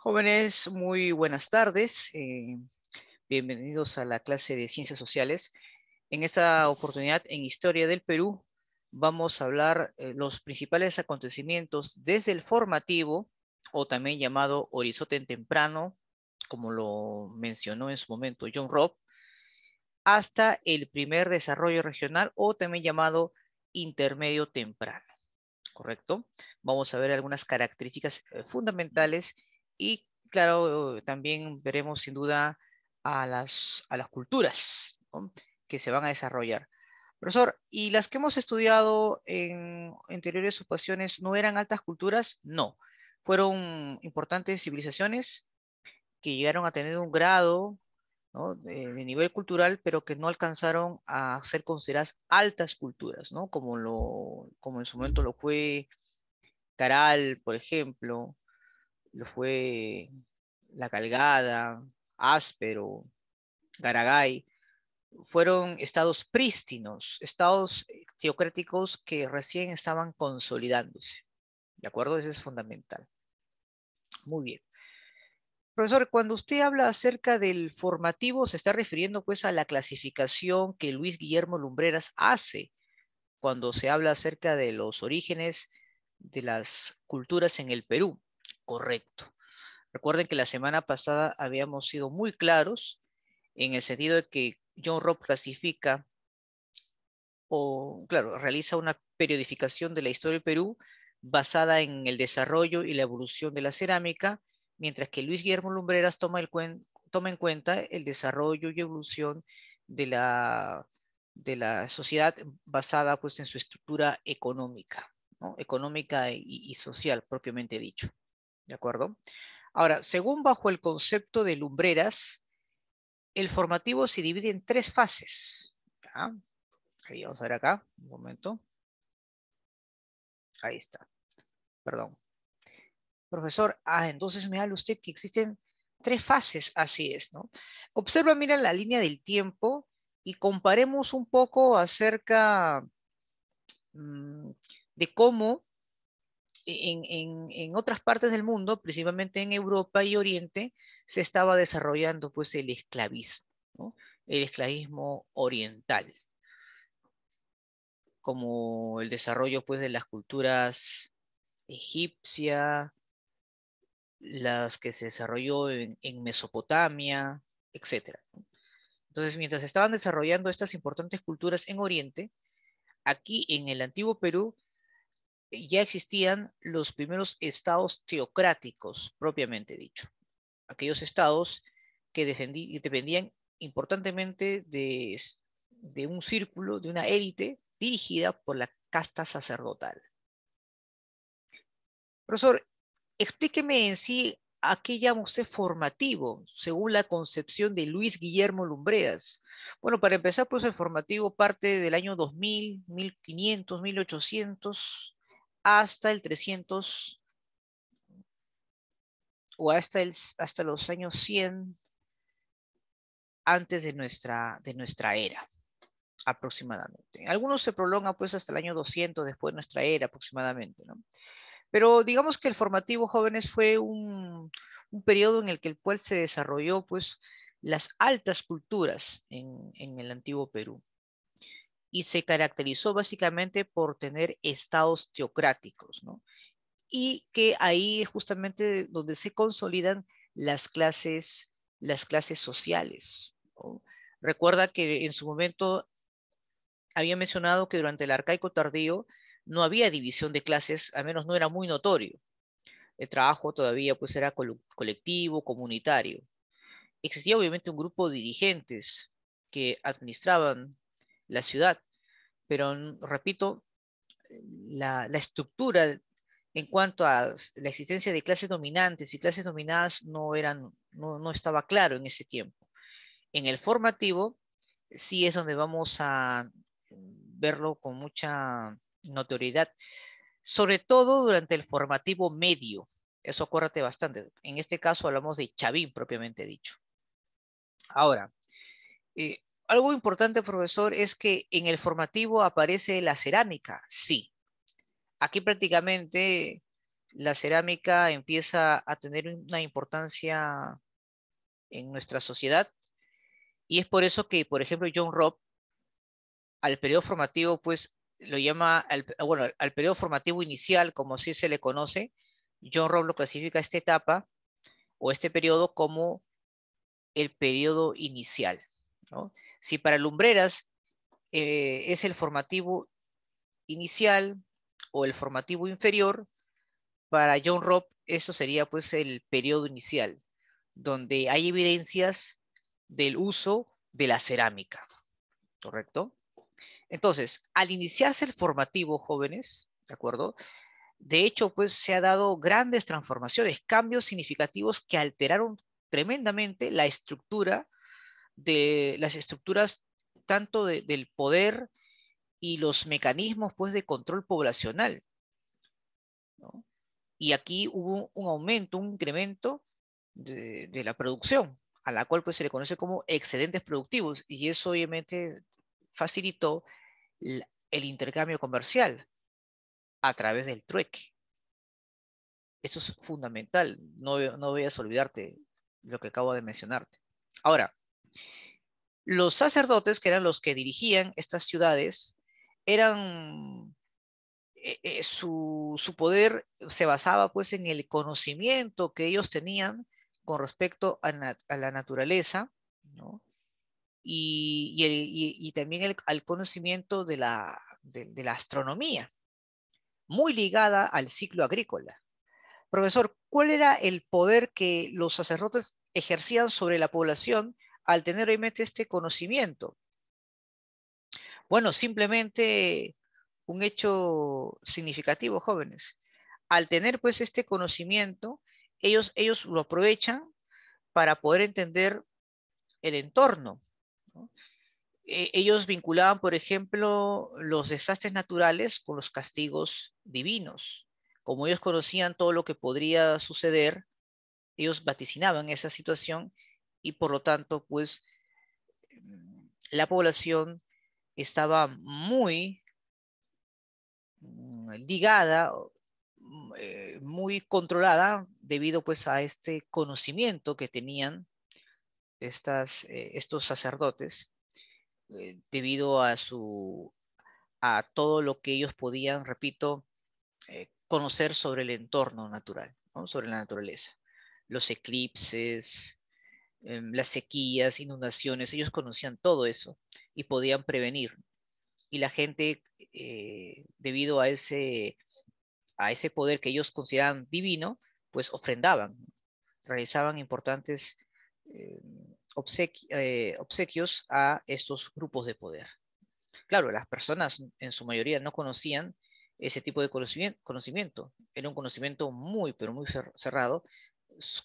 Jóvenes, muy buenas tardes. Bienvenidos a la clase de Ciencias Sociales. En esta oportunidad, en Historia del Perú, vamos a hablar los principales acontecimientos desde el formativo, o también llamado Horizonte temprano, como lo mencionó en su momento John Robb, hasta el primer desarrollo regional, o también llamado intermedio temprano. ¿Correcto? Vamos a ver algunas características fundamentales y, claro, también veremos sin duda a las culturas, ¿no?, que se van a desarrollar. Profesor, ¿y las que hemos estudiado en anteriores ocasiones no eran altas culturas? No. Fueron importantes civilizaciones que llegaron a tener un grado, ¿no?, de nivel cultural, pero que no alcanzaron a ser consideradas altas culturas, ¿no? Como en su momento lo fue Caral, por ejemplo, lo fue La Calgada, Áspero, Garagay. Fueron estados prístinos, estados teocráticos que recién estaban consolidándose. ¿De acuerdo? Eso es fundamental. Muy bien. Profesor, cuando usted habla acerca del formativo, se está refiriendo pues a la clasificación que Luis Guillermo Lumbreras hace cuando se habla acerca de los orígenes de las culturas en el Perú. Correcto. Recuerden que la semana pasada habíamos sido muy claros en el sentido de que John Robb clasifica o, claro, realiza una periodificación de la historia del Perú basada en el desarrollo y la evolución de la cerámica, mientras que Luis Guillermo Lumbreras toma en cuenta el desarrollo y evolución de la sociedad basada pues en su estructura económica, ¿no? Económica y social propiamente dicho. ¿De acuerdo? Ahora, según bajo el concepto de Lumbreras, el formativo se divide en tres fases. ¿Ya? Ahí vamos a ver acá, un momento. Ahí está, perdón. Profesor, entonces me habla usted que existen tres fases, así es, ¿no? Observa, mira la línea del tiempo y comparemos un poco acerca mm, de cómo en otras partes del mundo, principalmente en Europa y Oriente, se estaba desarrollando pues el esclavismo, ¿no? El esclavismo oriental, como el desarrollo pues de las culturas egipcia, las que se desarrolló en Mesopotamia, etcétera, ¿no? Entonces, mientras estaban desarrollando estas importantes culturas en Oriente, aquí en el antiguo Perú ya existían los primeros estados teocráticos, propiamente dicho. Aquellos estados que dependían importantemente de un círculo, de una élite dirigida por la casta sacerdotal. Profesor, explíqueme en sí a qué llama usted formativo, según la concepción de Luis Guillermo Lumbreras. Bueno, para empezar, pues el formativo parte del año 2000, 1500, 1800, hasta el 300 o hasta los años 100 antes de nuestra era, aproximadamente. Algunos se prolongan pues hasta el año 200 después de nuestra era aproximadamente, ¿no? Pero digamos que el formativo jóvenes fue un periodo en el que el cual se desarrolló pues las altas culturas en el antiguo Perú y se caracterizó básicamente por tener estados teocráticos, ¿no? Y que ahí es justamente donde se consolidan las clases sociales, ¿no? Recuerda que en su momento había mencionado que durante el arcaico tardío no había división de clases, al menos no era muy notorio. El trabajo todavía pues era colectivo, comunitario. Existía obviamente un grupo de dirigentes que administraban la ciudad, pero repito, la estructura en cuanto a la existencia de clases dominantes y clases dominadas no estaba claro en ese tiempo. En el formativo sí es donde vamos a verlo con mucha notoriedad, sobre todo durante el formativo medio. Eso acuérdate bastante. En este caso hablamos de Chavín propiamente dicho. Ahora, algo importante, profesor, es que en el formativo aparece la cerámica. Sí, aquí prácticamente la cerámica empieza a tener una importancia en nuestra sociedad y es por eso que, por ejemplo, John Robb al periodo formativo, pues lo llama, bueno, al periodo formativo inicial, como así se le conoce, John Robb lo clasifica esta etapa o este periodo como el periodo inicial, ¿no? Si para Lumbreras es el formativo inicial o el formativo inferior, para John Robb eso sería pues el periodo inicial, donde hay evidencias del uso de la cerámica, ¿correcto? Entonces, al iniciarse el formativo, jóvenes, ¿de acuerdo? De hecho, pues se ha dado grandes transformaciones, cambios significativos que alteraron tremendamente la estructura de las estructuras tanto del poder y los mecanismos pues de control poblacional, ¿no? Y aquí hubo un aumento, un incremento de la producción, a la cual pues se le conoce como excedentes productivos, y eso obviamente facilitó el intercambio comercial a través del trueque. Eso es fundamental, no vayas a olvidarte lo que acabo de mencionarte. Ahora, los sacerdotes, que eran los que dirigían estas ciudades, eran su poder se basaba pues en el conocimiento que ellos tenían con respecto a la naturaleza, ¿no? Y también al conocimiento de la astronomía, muy ligada al ciclo agrícola. Profesor, ¿cuál era el poder que los sacerdotes ejercían sobre la población al tener obviamente este conocimiento? Bueno, simplemente un hecho significativo, jóvenes. Al tener pues este conocimiento, ellos lo aprovechan para poder entender el entorno, ¿no? Ellos vinculaban, por ejemplo, los desastres naturales con los castigos divinos. Como ellos conocían todo lo que podría suceder, ellos vaticinaban esa situación y por lo tanto, pues, la población estaba muy ligada, muy controlada debido pues a este conocimiento que tenían estos sacerdotes, debido a todo lo que ellos podían, repito, conocer sobre el entorno natural, ¿no? Sobre la naturaleza, los eclipses, las sequías, inundaciones, ellos conocían todo eso y podían prevenir. Y la gente, debido a ese poder que ellos consideraban divino, pues ofrendaban, ¿no? Realizaban importantes eh, obsequios a estos grupos de poder. Claro, las personas en su mayoría no conocían ese tipo de conocimiento. Era un conocimiento muy, pero muy cerrado,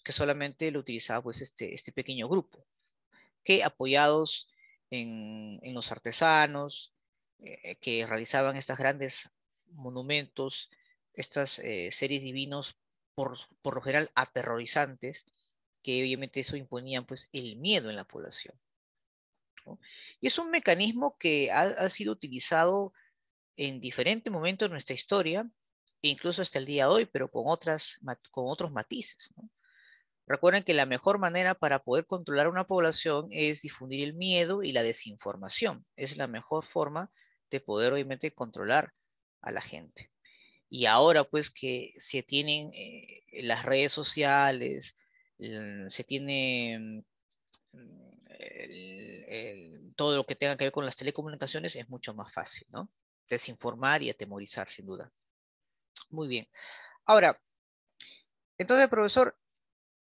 que solamente lo utilizaba pues este pequeño grupo, que apoyados en los artesanos, que realizaban estos grandes monumentos, estas series divinos, por lo general aterrorizantes, que obviamente eso imponían pues el miedo en la población, ¿no? Y es un mecanismo que ha sido utilizado en diferentes momentos de nuestra historia, e incluso hasta el día de hoy, pero con otros matices, ¿no? Recuerden que la mejor manera para poder controlar una población es difundir el miedo y la desinformación. Es la mejor forma de poder, obviamente, controlar a la gente. Y ahora, pues, que se tienen las redes sociales, se tiene todo lo que tenga que ver con las telecomunicaciones, es mucho más fácil, ¿no? Desinformar y atemorizar, sin duda. Muy bien. Ahora, entonces, profesor,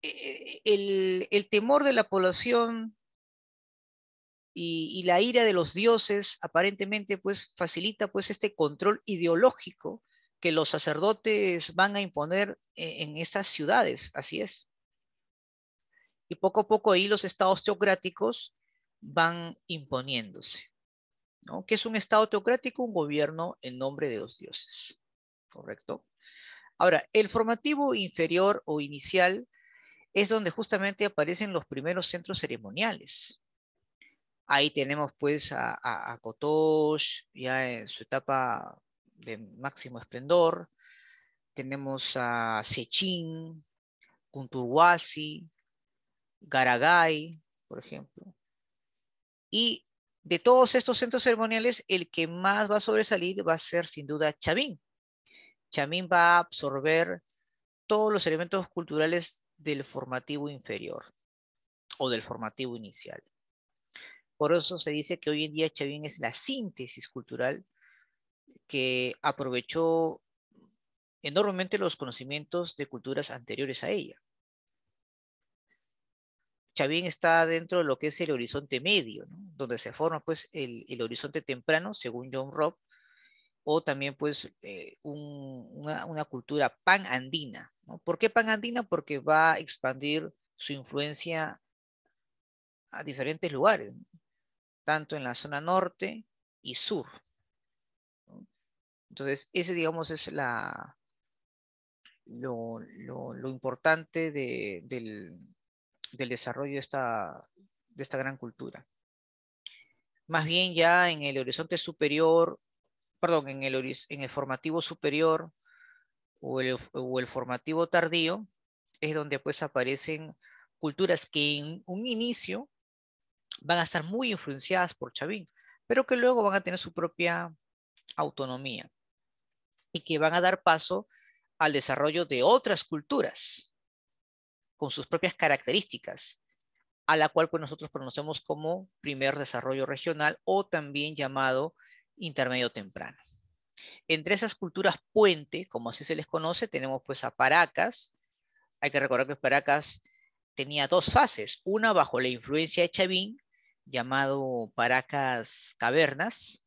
el temor de la población y la ira de los dioses aparentemente pues facilita pues este control ideológico que los sacerdotes van a imponer en estas ciudades, así es. Y poco a poco ahí los estados teocráticos van imponiéndose, ¿no? ¿Qué es un estado teocrático? Un gobierno en nombre de los dioses, ¿correcto? Ahora, el formativo inferior o inicial es donde justamente aparecen los primeros centros ceremoniales. Ahí tenemos pues a Kotosh, ya en su etapa de máximo esplendor. tenemos a Sechín, Cunturhuasi, Garagay, por ejemplo. Y de todos estos centros ceremoniales, el que más va a sobresalir va a ser sin duda Chavín. Chavín va a absorber todos los elementos culturales del formativo inferior o del formativo inicial. Por eso se dice que hoy en día Chavín es la síntesis cultural que aprovechó enormemente los conocimientos de culturas anteriores a ella. Chavín está dentro de lo que es el horizonte medio, ¿no? Donde se forma pues el horizonte temprano, según John Robb, o también pues una cultura pan-andina, ¿no? ¿Por qué pan-andina? Porque va a expandir su influencia a diferentes lugares, ¿no? Tanto en la zona norte y sur, ¿no? Entonces, ese digamos es lo importante del desarrollo de esta gran cultura. Más bien ya en el horizonte superior, perdón, en el formativo superior o el formativo tardío, es donde pues aparecen culturas que en un inicio van a estar muy influenciadas por Chavín, pero que luego van a tener su propia autonomía y que van a dar paso al desarrollo de otras culturas con sus propias características, a la cual pues nosotros conocemos como primer desarrollo regional o también llamado intermedio temprano. Entre esas culturas puente, como así se les conoce, tenemos pues a Paracas. Hay que recordar que Paracas tenía dos fases, una bajo la influencia de Chavín, llamado Paracas Cavernas,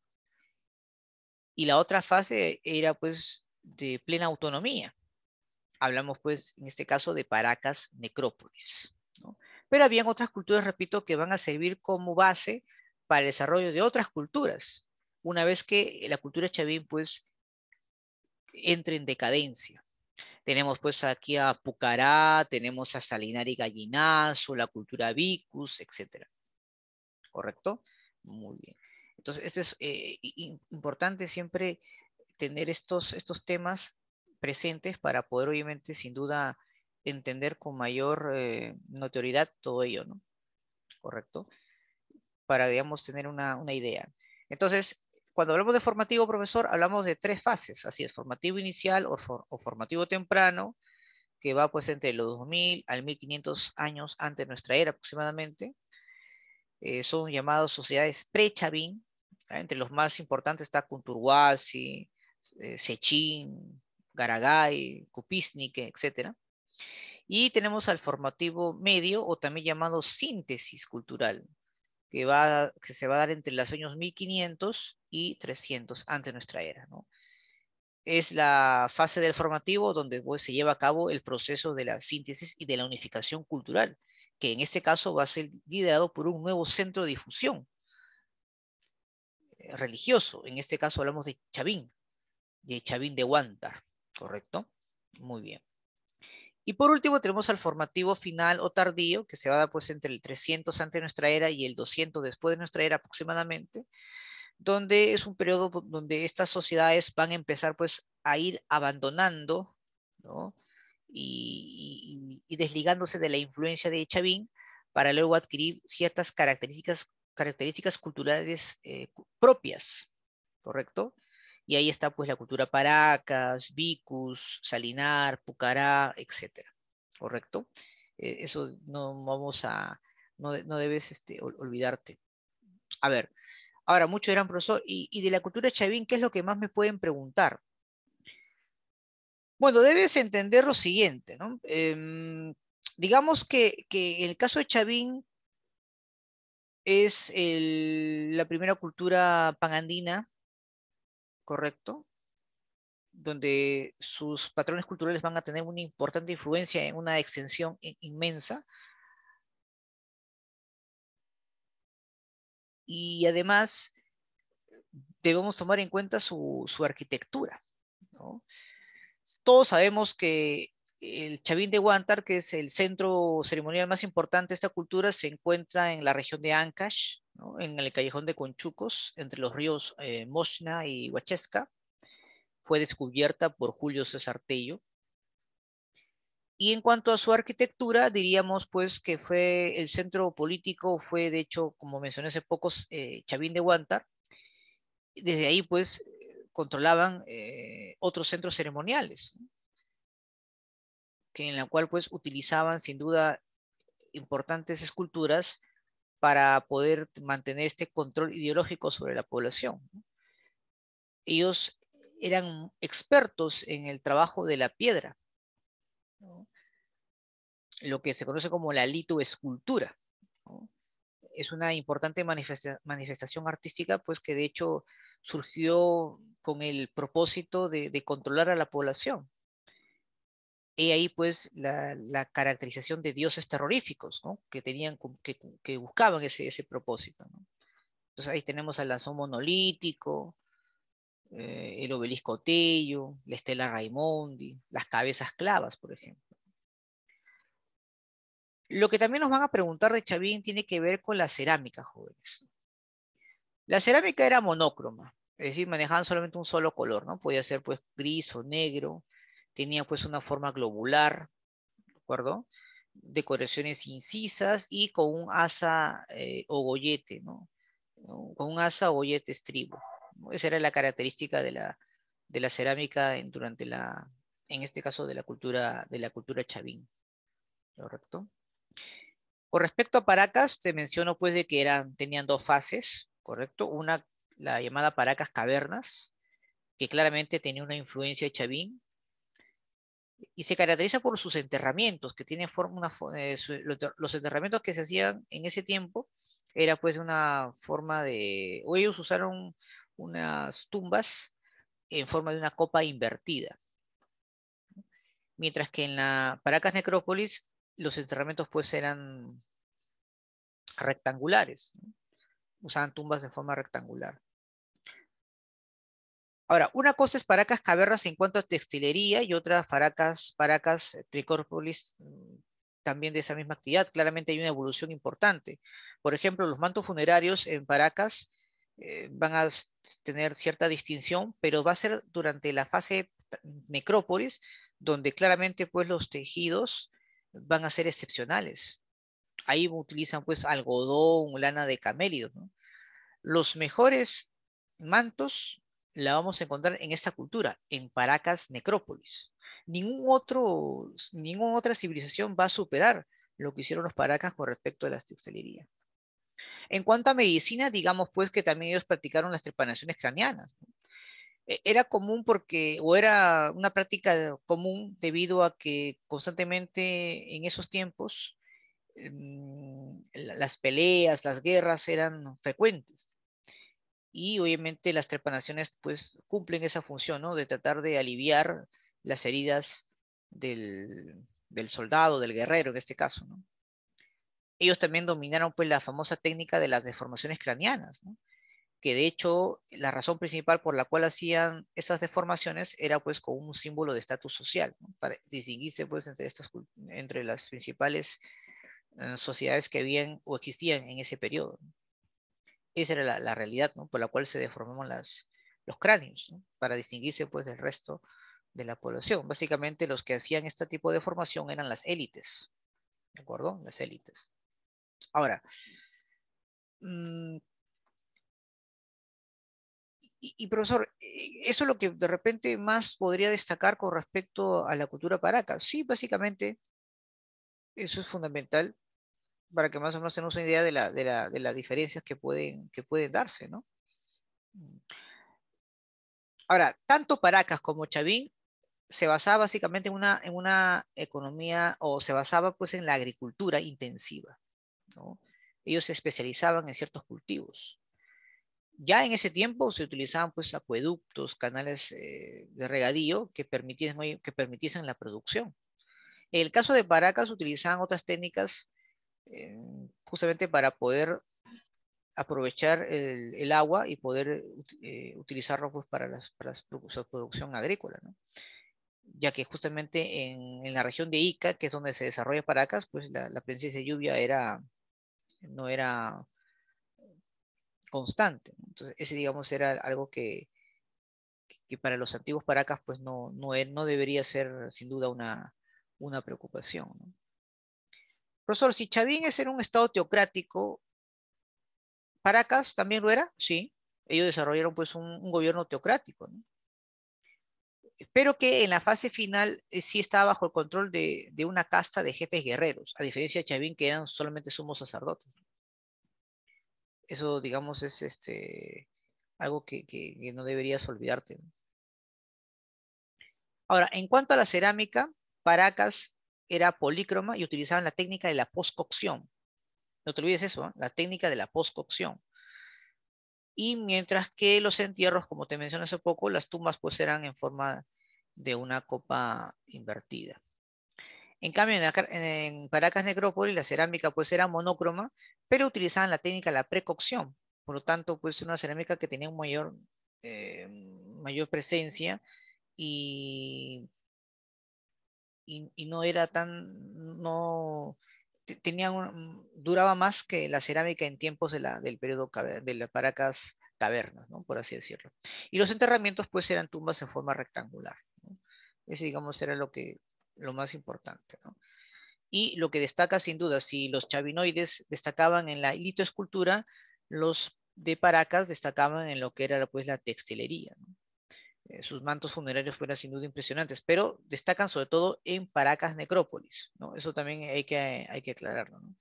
y la otra fase era pues de plena autonomía. Hablamos pues en este caso de Paracas Necrópolis, ¿no? Pero habían otras culturas, repito, que van a servir como base para el desarrollo de otras culturas, una vez que la cultura Chavín pues entre en decadencia. Tenemos pues aquí a Pucará, tenemos a Salinar y Gallinazo, la cultura Vicus, etcétera. ¿Correcto? Muy bien. Entonces, este es importante siempre tener estos temas presentes para poder, obviamente, sin duda, entender con mayor notoriedad todo ello, ¿no? ¿Correcto? Para, digamos, tener una idea. Entonces, cuando hablamos de formativo, profesor, hablamos de tres fases, así es, formativo inicial o formativo temprano, que va pues entre los 2000 al 1500 años antes de nuestra era aproximadamente. Son llamados sociedades pre-Chavín. Entre los más importantes está Cunturhuasi, Sechín, Garagay, Cupisnique, etc. Y tenemos al formativo medio o también llamado síntesis cultural, que se va a dar entre los años 1500 y 300 antes de nuestra era, ¿no? Es la fase del formativo donde pues, se lleva a cabo el proceso de la síntesis y de la unificación cultural, que en este caso va a ser liderado por un nuevo centro de difusión religioso. En este caso hablamos de Chavín de Huántar, ¿correcto? Muy bien. Y por último tenemos al formativo final o tardío, que se va a dar pues entre el 300 antes de nuestra era y el 200 después de nuestra era aproximadamente, donde es un periodo donde estas sociedades van a empezar pues a ir abandonando, ¿no? Y desligándose de la influencia de Chavín para luego adquirir ciertas características culturales propias, ¿correcto? Y ahí está pues la cultura Paracas, Vicus, Salinar, Pucará, etcétera, ¿correcto? Eso no vamos a, no debes olvidarte. A ver, ahora muchos eran profesor, y de la cultura Chavín, ¿qué es lo que más me pueden preguntar? Bueno, debes entender lo siguiente, ¿no? Digamos que en el caso de Chavín es la primera cultura panandina, ¿correcto? Donde sus patrones culturales van a tener una importante influencia en una extensión inmensa. Y además debemos tomar en cuenta su arquitectura, ¿no? Todos sabemos que el Chavín de Huántar, que es el centro ceremonial más importante de esta cultura, se encuentra en la región de Ancash, ¿no? En el callejón de Conchucos, entre los ríos Moshna y Huachesca. fue descubierta por Julio César Tello. Y en cuanto a su arquitectura, diríamos pues que fue el centro político, fue de hecho, como mencioné hace pocos, Chavín de Huántar. Desde ahí pues controlaban otros centros ceremoniales, ¿no? Que en la cual pues utilizaban sin duda importantes esculturas para poder mantener este control ideológico sobre la población, ¿no? Ellos eran expertos en el trabajo de la piedra, ¿no? Lo que se conoce como la litoescultura, ¿no? Es una importante manifestación artística, pues que de hecho surgió con el propósito de controlar a la población. Y ahí pues la caracterización de dioses terroríficos, ¿no? Que tenían, que buscaban ese propósito, ¿no? Entonces ahí tenemos al lanzón monolítico, el obelisco Tello, la estela Raimondi, las cabezas clavas, por ejemplo. Lo que también nos van a preguntar de Chavín tiene que ver con la cerámica, jóvenes. La cerámica era monócroma, es decir, manejaban solamente un solo color, ¿no? Podía ser pues gris o negro, tenía pues una forma globular, ¿de acuerdo? Decoraciones incisas y con un asa o gollete, ¿no? Con un asa o gollete estribo, ¿no? Esa era la característica de la cerámica durante en este caso de la cultura chavín, ¿correcto? Con respecto a Paracas, te menciono pues de que tenían dos fases, ¿correcto? Una, la llamada Paracas Cavernas, que claramente tenía una influencia de Chavín, y se caracteriza por sus enterramientos, que tienen forma, los enterramientos que se hacían en ese tiempo, era pues una forma o ellos usaron unas tumbas en forma de una copa invertida, mientras que en la Paracas Necrópolis los enterramientos pues eran rectangulares, ¿no? Usaban tumbas de forma rectangular. Ahora, una cosa es Paracas Cavernas en cuanto a textilería y otra Paracas Tricórpolis, también de esa misma actividad. Claramente hay una evolución importante. Por ejemplo, los mantos funerarios en Paracas van a tener cierta distinción, pero va a ser durante la fase necrópolis, donde claramente pues los tejidos van a ser excepcionales. Ahí utilizan pues algodón, lana de camélido, ¿no? Los mejores mantos la vamos a encontrar en esta cultura, en Paracas Necrópolis. Ninguna otra civilización va a superar lo que hicieron los Paracas con respecto a la textilería. En cuanto a medicina, digamos pues que también ellos practicaron las trepanaciones craneanas, ¿no? Era común o era una práctica común debido a que constantemente en esos tiempos las peleas, las guerras eran frecuentes. Y obviamente las trepanaciones pues cumplen esa función, ¿no? De tratar de aliviar las heridas del soldado, del guerrero en este caso, ¿no? Ellos también dominaron pues la famosa técnica de las deformaciones craneanas, ¿no? Que de hecho la razón principal por la cual hacían esas deformaciones era pues con un símbolo de estatus social, ¿no? Para distinguirse pues entre las principales sociedades que habían o existían en ese periodo, ¿no? Esa era la realidad, ¿no? Por la cual se deformaban los cráneos, ¿no? Para distinguirse pues del resto de la población. Básicamente los que hacían este tipo de formación eran las élites, ¿de acuerdo? Las élites. Ahora, mm, profesor, ¿eso es lo que de repente más podría destacar con respecto a la cultura paraca? Sí, básicamente eso es fundamental para que más o menos tengamos una idea de las diferencias que pueden darse, ¿no? Ahora, tanto Paracas como Chavín se basaba básicamente en una economía o se basaba pues en la agricultura intensiva, ¿no? Ellos se especializaban en ciertos cultivos. Ya en ese tiempo se utilizaban pues acueductos, canales de regadío que permitiesen la producción. En el caso de Paracas utilizaban otras técnicas justamente para poder aprovechar el agua y poder utilizarlo pues, su producción agrícola, ¿no? Ya que justamente en la región de Ica, que es donde se desarrolla Paracas, pues la presencia de lluvia no era constante, ¿no? Entonces, ese, digamos, era algo que para los antiguos Paracas pues no debería ser sin duda una preocupación, ¿no? Profesor, si Chavín es en un estado teocrático, ¿Paracas también lo era? Sí, ellos desarrollaron pues un gobierno teocrático, ¿no? Pero que en la fase final sí estaba bajo el control de una casta de jefes guerreros, a diferencia de Chavín que eran solamente sumos sacerdotes. Eso, digamos, es algo que no deberías olvidarte, ¿no? Ahora, en cuanto a la cerámica, Paracas era polícroma y utilizaban la técnica de la postcocción. No te olvides eso, ¿eh? La técnica de la postcocción. Y mientras que los entierros, como te mencioné hace poco, las tumbas pues eran en forma de una copa invertida. En cambio, en Paracas Necrópolis, la cerámica pues era monócroma, pero utilizaban la técnica de la precocción. Por lo tanto, pues una cerámica que tenía eh, mayor presencia y, y no era tan, no, duraba más que la cerámica en tiempos del periodo de las Paracas cavernas, ¿no? Por así decirlo. Y los enterramientos pues eran tumbas en forma rectangular, ¿no? Ese, digamos, era lo más importante, ¿no? Y lo que destaca sin duda, si los chavinoides destacaban en la litoescultura, los de Paracas destacaban en lo que era pues la textilería, ¿no? Sus mantos funerarios fueron sin duda impresionantes, pero destacan sobre todo en Paracas Necrópolis, ¿no? Eso también hay que aclararlo, ¿no?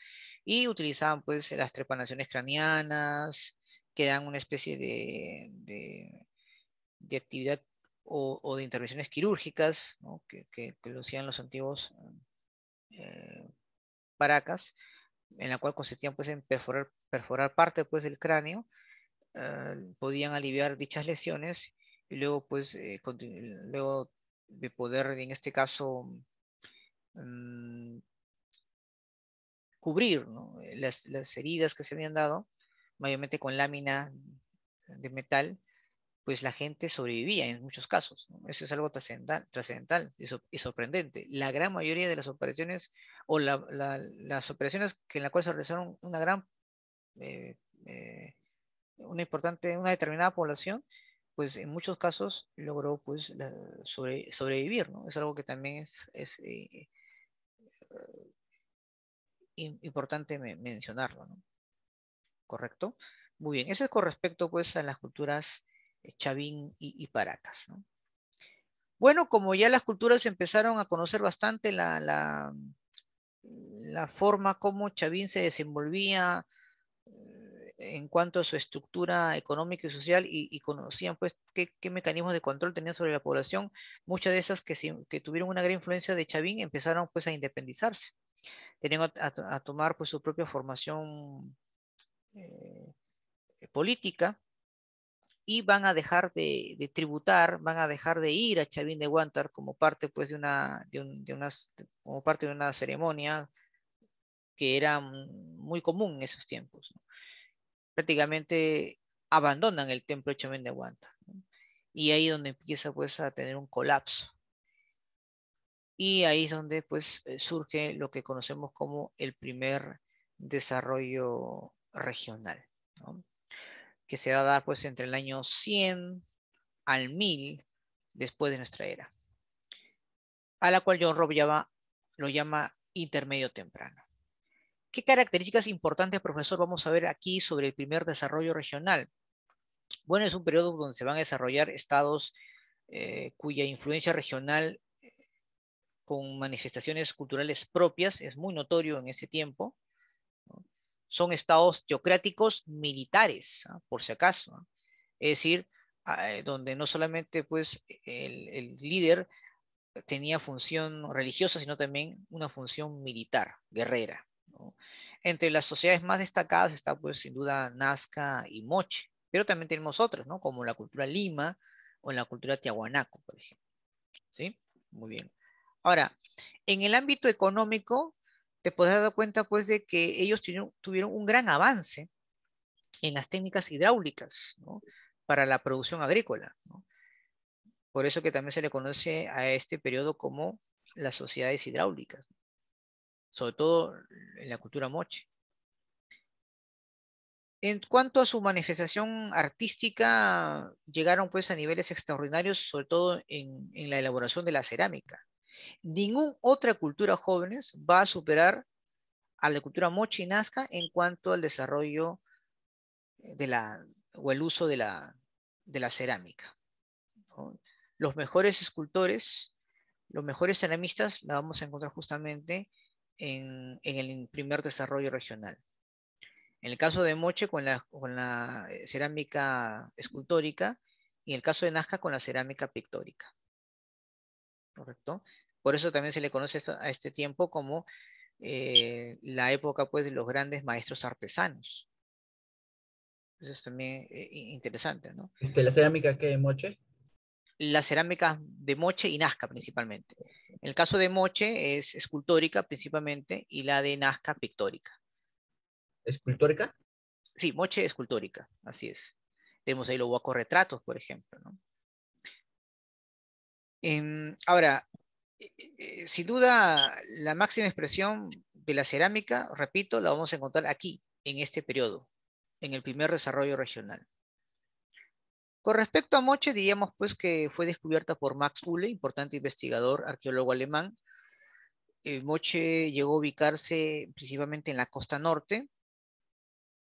Y utilizaban pues las trepanaciones craneanas, que dan una especie de actividad o de intervenciones quirúrgicas, ¿no? Que lo hacían los antiguos eh, Paracas, en la cual consistían pues en perforar parte pues del cráneo, podían aliviar dichas lesiones y luego pues luego de poder en este caso mm, cubrir, ¿no? Las heridas que se habían dado, mayormente con lámina de metal, pues la gente sobrevivía en muchos casos, ¿no? Eso es algo trascendental y sorprendente. La gran mayoría de las operaciones o las operaciones en las cuales se realizaron eh, eh, una determinada población, pues en muchos casos logró pues sobrevivir, ¿no? Es algo que también es importante mencionarlo, ¿no? ¿Correcto? Muy bien, eso es con respecto pues a las culturas Chavín y Paracas, ¿no? Bueno, como ya las culturas empezaron a conocer bastante la forma como Chavín se desenvolvía en cuanto a su estructura económica y social y conocían pues qué mecanismos de control tenían sobre la población, muchas de esas que tuvieron una gran influencia de Chavín empezaron pues a independizarse, tenían a tomar pues su propia formación eh, política y van a dejar de tributar, van a dejar de ir a Chavín de Huántar como parte pues como parte de una ceremonia que era muy común en esos tiempos, ¿no? Prácticamente abandonan el templo de Chavín de Huántar, ¿no? Y ahí es donde empieza pues a tener un colapso. Y ahí es donde pues surge lo que conocemos como el primer desarrollo regional, ¿no? Que se va a dar pues entre el año 100 al 1000 después de nuestra era, a la cual John Robb lo llama intermedio temprano. ¿Qué características importantes, profesor, vamos a ver aquí sobre el primer desarrollo regional? Bueno, es un periodo donde se van a desarrollar estados cuya influencia regional con manifestaciones culturales propias es muy notorio en ese tiempo, ¿no? Son estados teocráticos militares, ¿no? Por si acaso, ¿no? Es decir, donde no solamente pues el líder tenía función religiosa, sino también una función militar, guerrera, ¿no? Entre las sociedades más destacadas está pues sin duda Nazca y Moche, pero también tenemos otras, ¿no? Como la cultura Lima o la cultura Tiahuanaco, por ejemplo, ¿sí? Muy bien. Ahora, en el ámbito económico, te podrás dar cuenta pues de que ellos tuvieron un gran avance en las técnicas hidráulicas, ¿no? Para la producción agrícola, ¿no? Por eso que también se le conoce a este periodo como las sociedades hidráulicas, sobre todo en la cultura moche. En cuanto a su manifestación artística, llegaron pues a niveles extraordinarios, sobre todo en la elaboración de la cerámica. Ninguna otra cultura jóvenes va a superar a la cultura moche y nazca en cuanto al desarrollo de o el uso de la cerámica, ¿no? Los mejores escultores, los mejores ceramistas, la vamos a encontrar justamente en el primer desarrollo regional. En el caso de Moche con la cerámica escultórica y en el caso de Nazca con la cerámica pictórica, ¿correcto? Por eso también se le conoce a este tiempo como la época pues de los grandes maestros artesanos. Eso es también interesante, ¿no? La cerámica que moche. Las cerámicas de Moche y Nazca principalmente. En el caso de Moche es escultórica principalmente y la de Nazca pictórica. Escultórica. Sí, Moche escultórica, así es. Tenemos ahí los huacos retratos, por ejemplo, ¿no? Ahora, sin duda, la máxima expresión de la cerámica, repito, la vamos a encontrar aquí, en este periodo, en el primer desarrollo regional. Con respecto a Moche, diríamos pues que fue descubierta por Max Uhle, importante investigador, arqueólogo alemán. Moche llegó a ubicarse principalmente en la costa norte,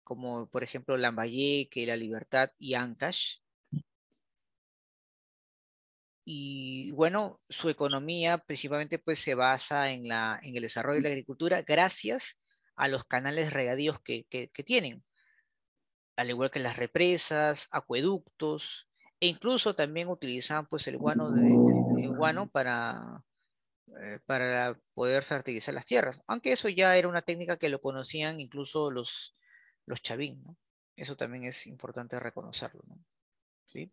como por ejemplo Lambayeque, La Libertad y Ancash. Y bueno, su economía principalmente pues se basa en el desarrollo de la agricultura gracias a los canales regadíos que tienen, al igual que las represas, acueductos, e incluso también utilizaban pues el guano para poder fertilizar las tierras, aunque eso ya era una técnica que lo conocían incluso los chavín, ¿no? Eso también es importante reconocerlo, ¿no? ¿Sí?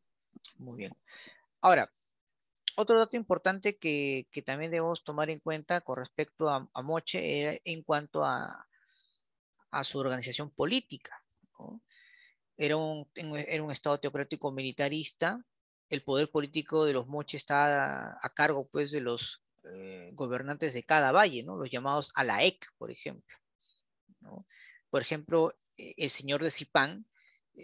Muy bien. Ahora, otro dato importante que también debemos tomar en cuenta con respecto a Moche era en cuanto a su organización política, ¿no? Era un estado teocrático militarista. El poder político de los Moche está a cargo pues de los gobernantes de cada valle, ¿no? Los llamados Alaec, por ejemplo, ¿no? Por ejemplo, el señor de Zipán,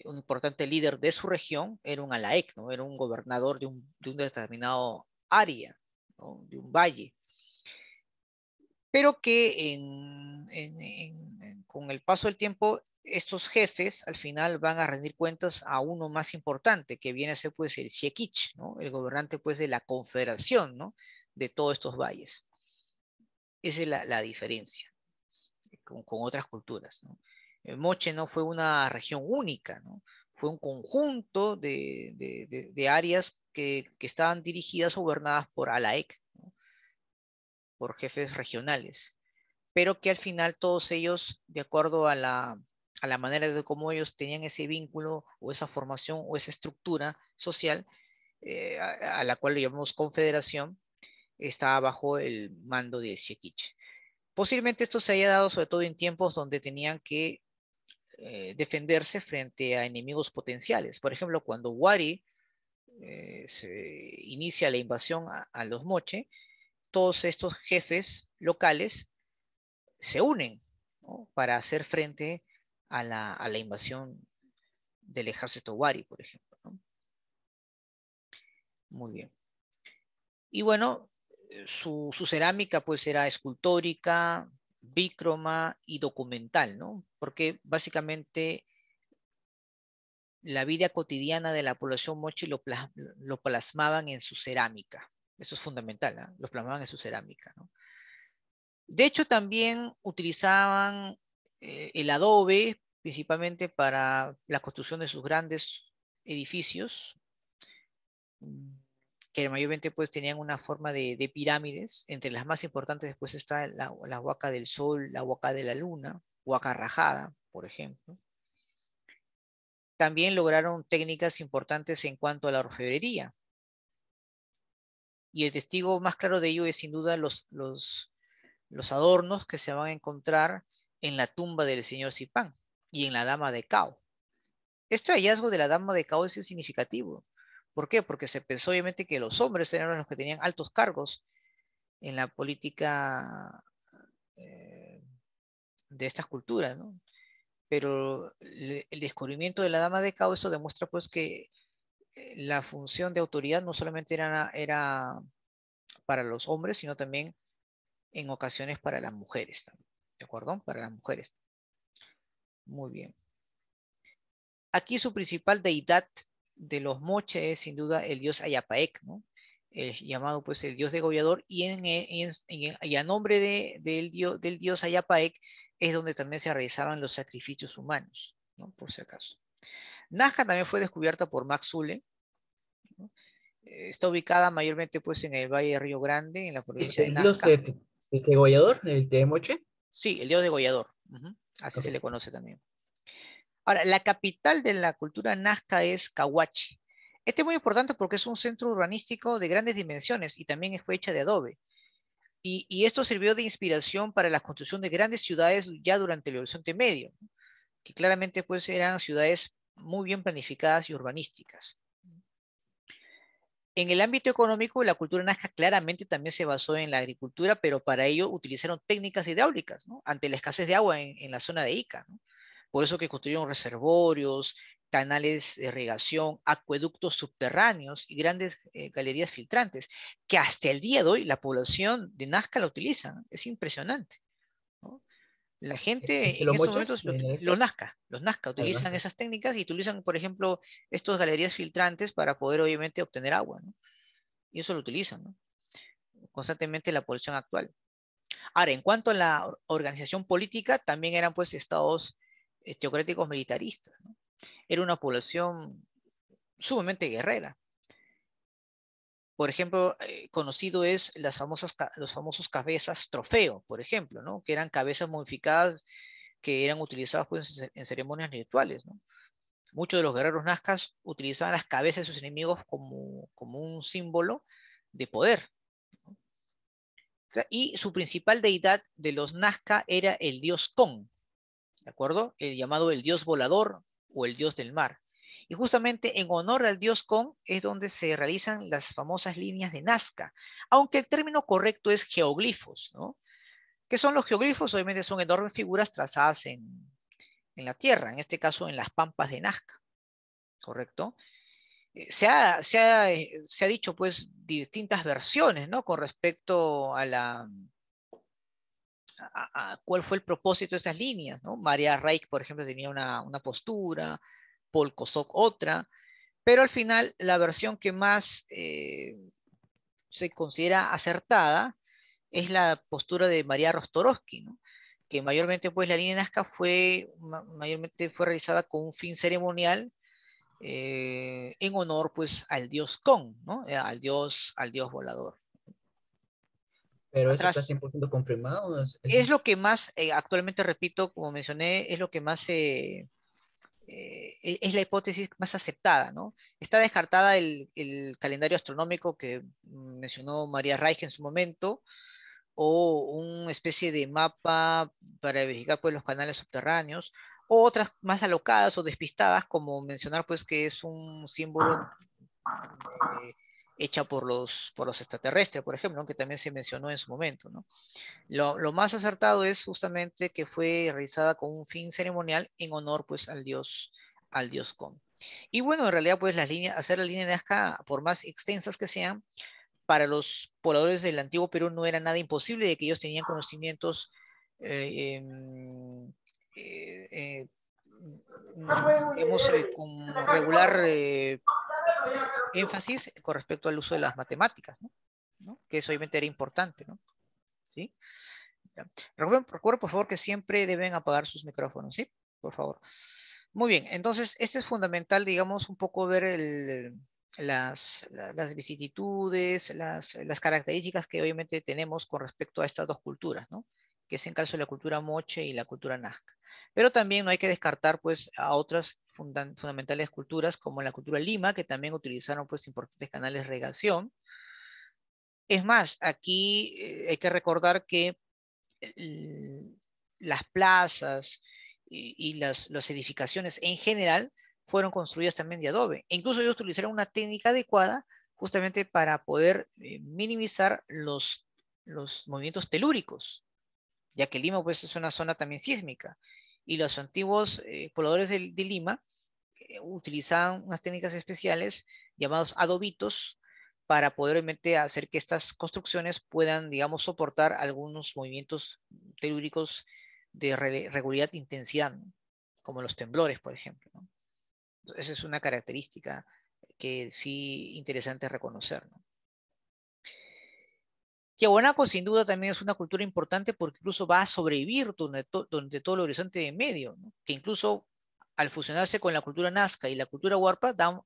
un importante líder de su región, era un Alaec, ¿no? Era un gobernador de un determinado área, ¿no? De un valle, pero que con el paso del tiempo, estos jefes al final van a rendir cuentas a uno más importante, que viene a ser pues el Siequich, ¿no? El gobernante pues de la confederación, ¿no? De todos estos valles. Esa es la diferencia con otras culturas, ¿no? Moche no fue una región única, ¿no? Fue un conjunto de áreas que estaban dirigidas o gobernadas por Alaec, ¿no? Por jefes regionales, pero que al final todos ellos, de acuerdo a la manera de cómo ellos tenían ese vínculo o esa formación o esa estructura social, a la cual le llamamos confederación, estaba bajo el mando de Siequich. Posiblemente esto se haya dado sobre todo en tiempos donde tenían que defenderse frente a enemigos potenciales. Por ejemplo, cuando Wari se inicia la invasión a los Moche, todos estos jefes locales se unen, ¿no? Para hacer frente a la invasión del ejército Wari, por ejemplo, ¿no? Muy bien. Y bueno, su cerámica pues era escultórica, bícroma y documental, ¿no? Porque básicamente la vida cotidiana de la población mochi lo plasmaban en su cerámica. Eso es fundamental, ¿no? Lo plasmaban en su cerámica, ¿no? De hecho, también utilizaban el adobe principalmente para la construcción de sus grandes edificios, mm, que mayormente pues tenían una forma de pirámides. Entre las más importantes después está la Huaca del Sol, la Huaca de la Luna, Huaca Rajada, por ejemplo. También lograron técnicas importantes en cuanto a la orfebrería. Y el testigo más claro de ello es sin duda los adornos que se van a encontrar en la tumba del señor Zipán y en la dama de Cao. Este hallazgo de la dama de Cao es significativo. ¿Por qué? Porque se pensó obviamente que los hombres eran los que tenían altos cargos en la política eh, de estas culturas, ¿no? pero el descubrimiento de la dama de Cao, eso demuestra pues que la función de autoridad no solamente era para los hombres, sino también en ocasiones para las mujeres también, ¿de acuerdo? Para las mujeres. Muy bien. Aquí su principal deidad de los moche es sin duda el dios Ayapaec, ¿no? Llamado pues el dios degollador, y a nombre del dios Ayapaec es donde también se realizaban los sacrificios humanos, ¿no? Por si acaso. Nazca también fue descubierta por Max Zule, ¿no? Está ubicada mayormente pues en el Valle de Río Grande, en la provincia de El dios Nazca. degollador, el Temoche. Sí, el dios degollador, así Ok. se le conoce también. Ahora, la capital de la cultura nazca es Cahuachi. Este es muy importante porque es un centro urbanístico de grandes dimensiones y también fue hecha de adobe. Y esto sirvió de inspiración para la construcción de grandes ciudades ya durante el Horizonte Medio, ¿no? Que claramente pues eran ciudades muy bien planificadas y urbanísticas. En el ámbito económico, la cultura nazca claramente también se basó en la agricultura, pero para ello utilizaron técnicas hidráulicas, ¿no? Ante la escasez de agua en la zona de Ica, ¿no? Por eso que construyeron reservorios, canales de irrigación, acueductos subterráneos y grandes galerías filtrantes, que hasta el día de hoy la población de Nazca la utiliza, ¿no? Es impresionante, ¿no? La gente en Los estos moches, momentos, en este, Los Nazca a los utilizan nazcas. esas técnicas y utilizan, por ejemplo, estos galerías filtrantes para poder obviamente obtener agua, ¿no? Y eso lo utilizan, ¿no? Constantemente la población actual. Ahora, en cuanto a la organización política, también eran pues estados teocráticos militaristas, ¿no? Era una población sumamente guerrera. Por ejemplo, conocido es los famosos cabezas trofeo, por ejemplo, ¿no? Que eran cabezas modificadas que eran utilizadas pues, en ceremonias rituales, ¿no? Muchos de los guerreros nazcas utilizaban las cabezas de sus enemigos como un símbolo de poder. Y su principal deidad de los Nazca era el dios Con, ¿de acuerdo? El llamado el dios volador o el dios del mar. Y justamente en honor al dios Con es donde se realizan las famosas líneas de Nazca, aunque el término correcto es geoglifos, ¿no? ¿Qué son los geoglifos? Obviamente son enormes figuras trazadas en la tierra, en este caso en las pampas de Nazca, ¿correcto? Se ha dicho pues distintas versiones, ¿no? Con respecto a cuál fue el propósito de esas líneas, ¿no? María Reich, por ejemplo, tenía una postura, Paul Kosok otra, pero al final la versión que más se considera acertada es la postura de María Rostorovsky, ¿no? Que mayormente pues la línea Nazca mayormente fue realizada con un fin ceremonial en honor pues al dios Con, ¿no? Al dios volador. Pero eso está Atrás, 100% confirmado. es lo que más, actualmente repito, como mencioné, es lo que más es la hipótesis más aceptada, ¿no? Está descartada el calendario astronómico que mencionó María Reich en su momento, o una especie de mapa para verificar pues, los canales subterráneos, o otras más alocadas o despistadas, como mencionar pues que es un símbolo eh, hecha por los extraterrestres, por ejemplo, ¿no? Que también se mencionó en su momento, ¿no? Lo más acertado es justamente que fue realizada con un fin ceremonial en honor pues al dios Con. Y bueno, en realidad pues hacer la línea de Nazca, por más extensas que sean, para los pobladores del antiguo Perú no era nada imposible, de que ellos tenían conocimientos eh, em, eh, eh, digamos, con regular énfasis con respecto al uso de las matemáticas, ¿no? ¿No? Que eso obviamente era importante, ¿no? ¿Sí? Ya. Recuerden, por favor, que siempre deben apagar sus micrófonos, ¿sí? Por favor. Muy bien, entonces, este es fundamental, digamos, un poco ver las vicisitudes, las características que obviamente tenemos con respecto a estas dos culturas, ¿no? Que es en caso de la cultura moche y la cultura nazca. Pero también no hay que descartar, pues, a otras fundamentales culturas, como la cultura lima, que también utilizaron, pues, importantes canales de regación. Es más, aquí hay que recordar que las plazas y las edificaciones en general fueron construidas también de adobe. E incluso ellos utilizaron una técnica adecuada justamente para poder minimizar los movimientos telúricos, ya que Lima pues, es una zona también sísmica. y los antiguos pobladores de Lima utilizaban unas técnicas especiales llamados adobitos para poder obviamente hacer que estas construcciones puedan, digamos, soportar algunos movimientos telúricos de regularidad e intensidad, ¿no? Como los temblores, por ejemplo, ¿no? Esa es una característica que sí interesante reconocer, ¿no? Tiahuanaco sin duda también es una cultura importante porque incluso va a sobrevivir durante todo el horizonte de medio, ¿no? Que incluso al fusionarse con la cultura Nazca y la cultura Huarpa dan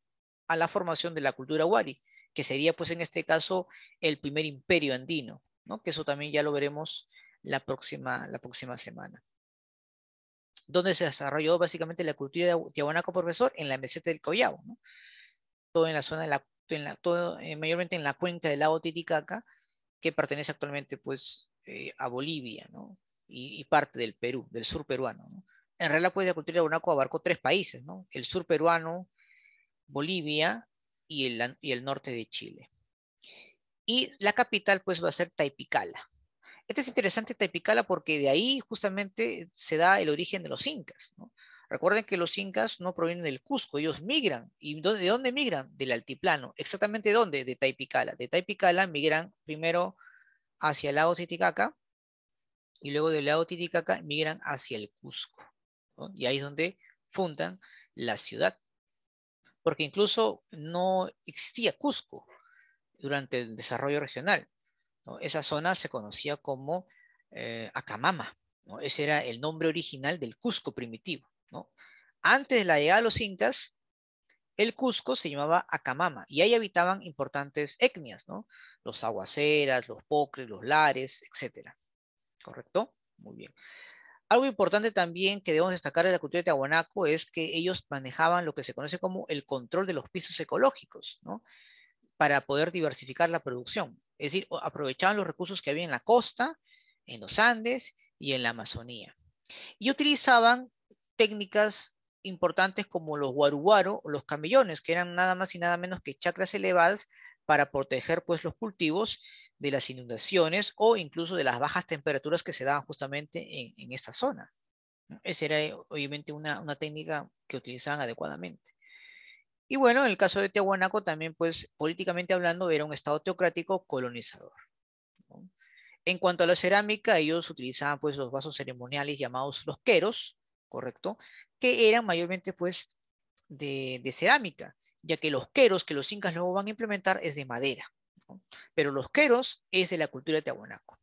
a la formación de la cultura Wari, que sería pues en este caso el primer imperio andino, ¿no? Que eso también ya lo veremos la próxima semana. ¿Dónde se desarrolló básicamente la cultura de Tiahuanaco, profesor? En la meseta del Callao, ¿no? Todo en la zona de todo, mayormente en la cuenca del lago Titicaca, que pertenece actualmente pues a Bolivia, ¿no? Y parte del Perú, del sur peruano, ¿no? En realidad pues la cultura de Tiahuanaco abarcó tres países, ¿no? El sur peruano, Bolivia y el norte de Chile. Y la capital pues va a ser Taipicala. Este es interesante Taipicala porque de ahí justamente se da el origen de los incas, ¿no? Recuerden que los incas no provienen del Cusco, ellos migran. ¿Y de dónde migran? Del altiplano. ¿Exactamente dónde? De Taipicala. De Taipicala migran primero hacia el lago Titicaca y luego del lago Titicaca migran hacia el Cusco, ¿no? Y ahí es donde fundan la ciudad, porque incluso no existía Cusco durante el desarrollo regional, ¿no? Esa zona se conocía como Acamama, ¿no? Ese era el nombre original del Cusco primitivo, ¿no? Antes de la llegada de los incas, el Cusco se llamaba Acamama y ahí habitaban importantes etnias, ¿no? Los aguaceras, los pocres, los lares, etcétera. ¿Correcto? Muy bien. Algo importante también que debemos destacar de la cultura de Tiahuanaco es que ellos manejaban lo que se conoce como el control de los pisos ecológicos, ¿no? Para poder diversificar la producción. Es decir, aprovechaban los recursos que había en la costa, en los Andes y en la Amazonía. Y utilizaban técnicas importantes como los guaruguaro o los camellones, que eran nada más y nada menos que chacras elevadas para proteger pues los cultivos de las inundaciones o incluso de las bajas temperaturas que se daban justamente en esta zona. Esa era obviamente una técnica que utilizaban adecuadamente. Y bueno, en el caso de Tiahuanaco también, pues políticamente hablando, era un estado teocrático colonizador, ¿no? En cuanto a la cerámica, ellos utilizaban pues los vasos ceremoniales llamados los queros, ¿correcto? Que eran mayormente pues de cerámica, ya que los queros que los incas luego van a implementar es de madera, ¿no? Pero los queros es de la cultura de Tiahuanaco,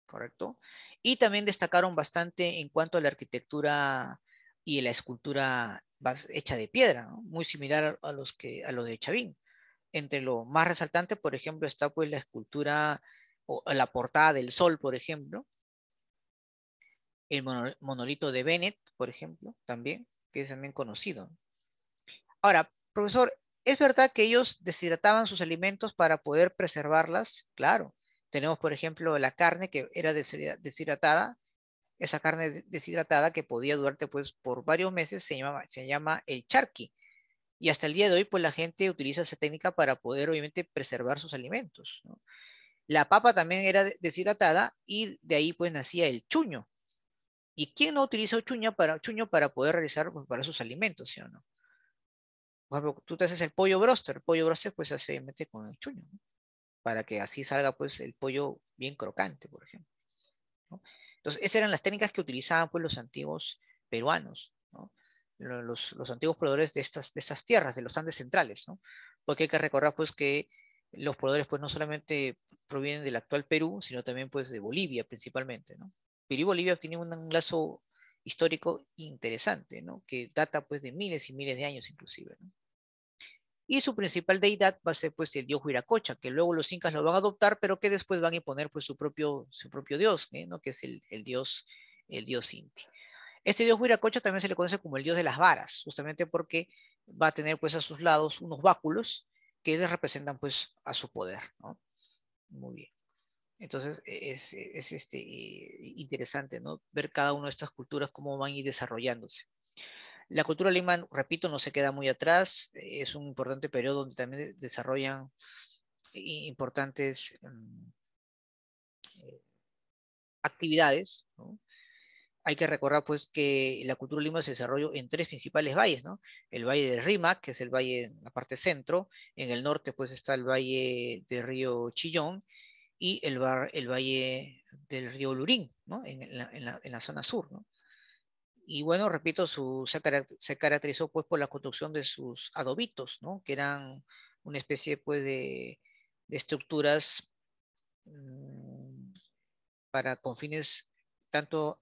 ¿correcto? Y también destacaron bastante en cuanto a la arquitectura y la escultura hecha de piedra, ¿no? Muy similar a los de Chavín. Entre lo más resaltante, por ejemplo, está pues la escultura o la portada del Sol, por ejemplo, el monolito de Bennett, por ejemplo, también, que es también conocido. Ahora, profesor, ¿es verdad que ellos deshidrataban sus alimentos para poder preservarlas? Claro. Tenemos, por ejemplo, la carne que era deshidratada, esa carne deshidratada que podía durarte pues por varios meses se llama el charqui. Y hasta el día de hoy, pues la gente utiliza esa técnica para poder, obviamente, preservar sus alimentos, ¿no? La papa también era deshidratada y de ahí pues nacía el chuño. ¿Y quién no utiliza chuño para poder realizar pues, para sus alimentos, sí o no? Por ejemplo, tú te haces el pollo broster pues se mete con el chuño, ¿no? Para que así salga pues el pollo bien crocante, por ejemplo, ¿no? Entonces, esas eran las técnicas que utilizaban pues los antiguos peruanos, ¿no? Los antiguos pobladores de estas tierras, de los Andes centrales, ¿no? Porque hay que recordar pues que los pobladores pues no solamente provienen del actual Perú, sino también pues de Bolivia principalmente, ¿no? Perú y Bolivia tienen un lazo histórico interesante, ¿no? Que data pues de miles y miles de años inclusive, ¿no? Y su principal deidad va a ser pues el dios Huiracocha, que luego los incas lo van a adoptar, pero que después van a imponer pues su propio dios, ¿no? Que es el dios Inti. Este dios Huiracocha también se le conoce como el dios de las varas, justamente porque va a tener pues a sus lados unos báculos que les representan pues a su poder, ¿no? Muy bien. Entonces interesante, ¿no? Ver cada una de estas culturas cómo van a ir desarrollándose. La cultura alemana, repito, no se queda muy atrás, es un importante periodo donde también desarrollan importantes actividades, ¿no? hay que recordar pues que la cultura de Lima se desarrolló en tres principales valles, ¿no? El valle del Rímac, que es el valle en la parte centro, en el norte pues está el valle del río Chillón y el valle del río Lurín, ¿no? En la zona sur, ¿no? Y bueno, repito, se caracterizó pues por la construcción de sus adobitos, ¿no? Que eran una especie pues de estructuras mm, con fines tanto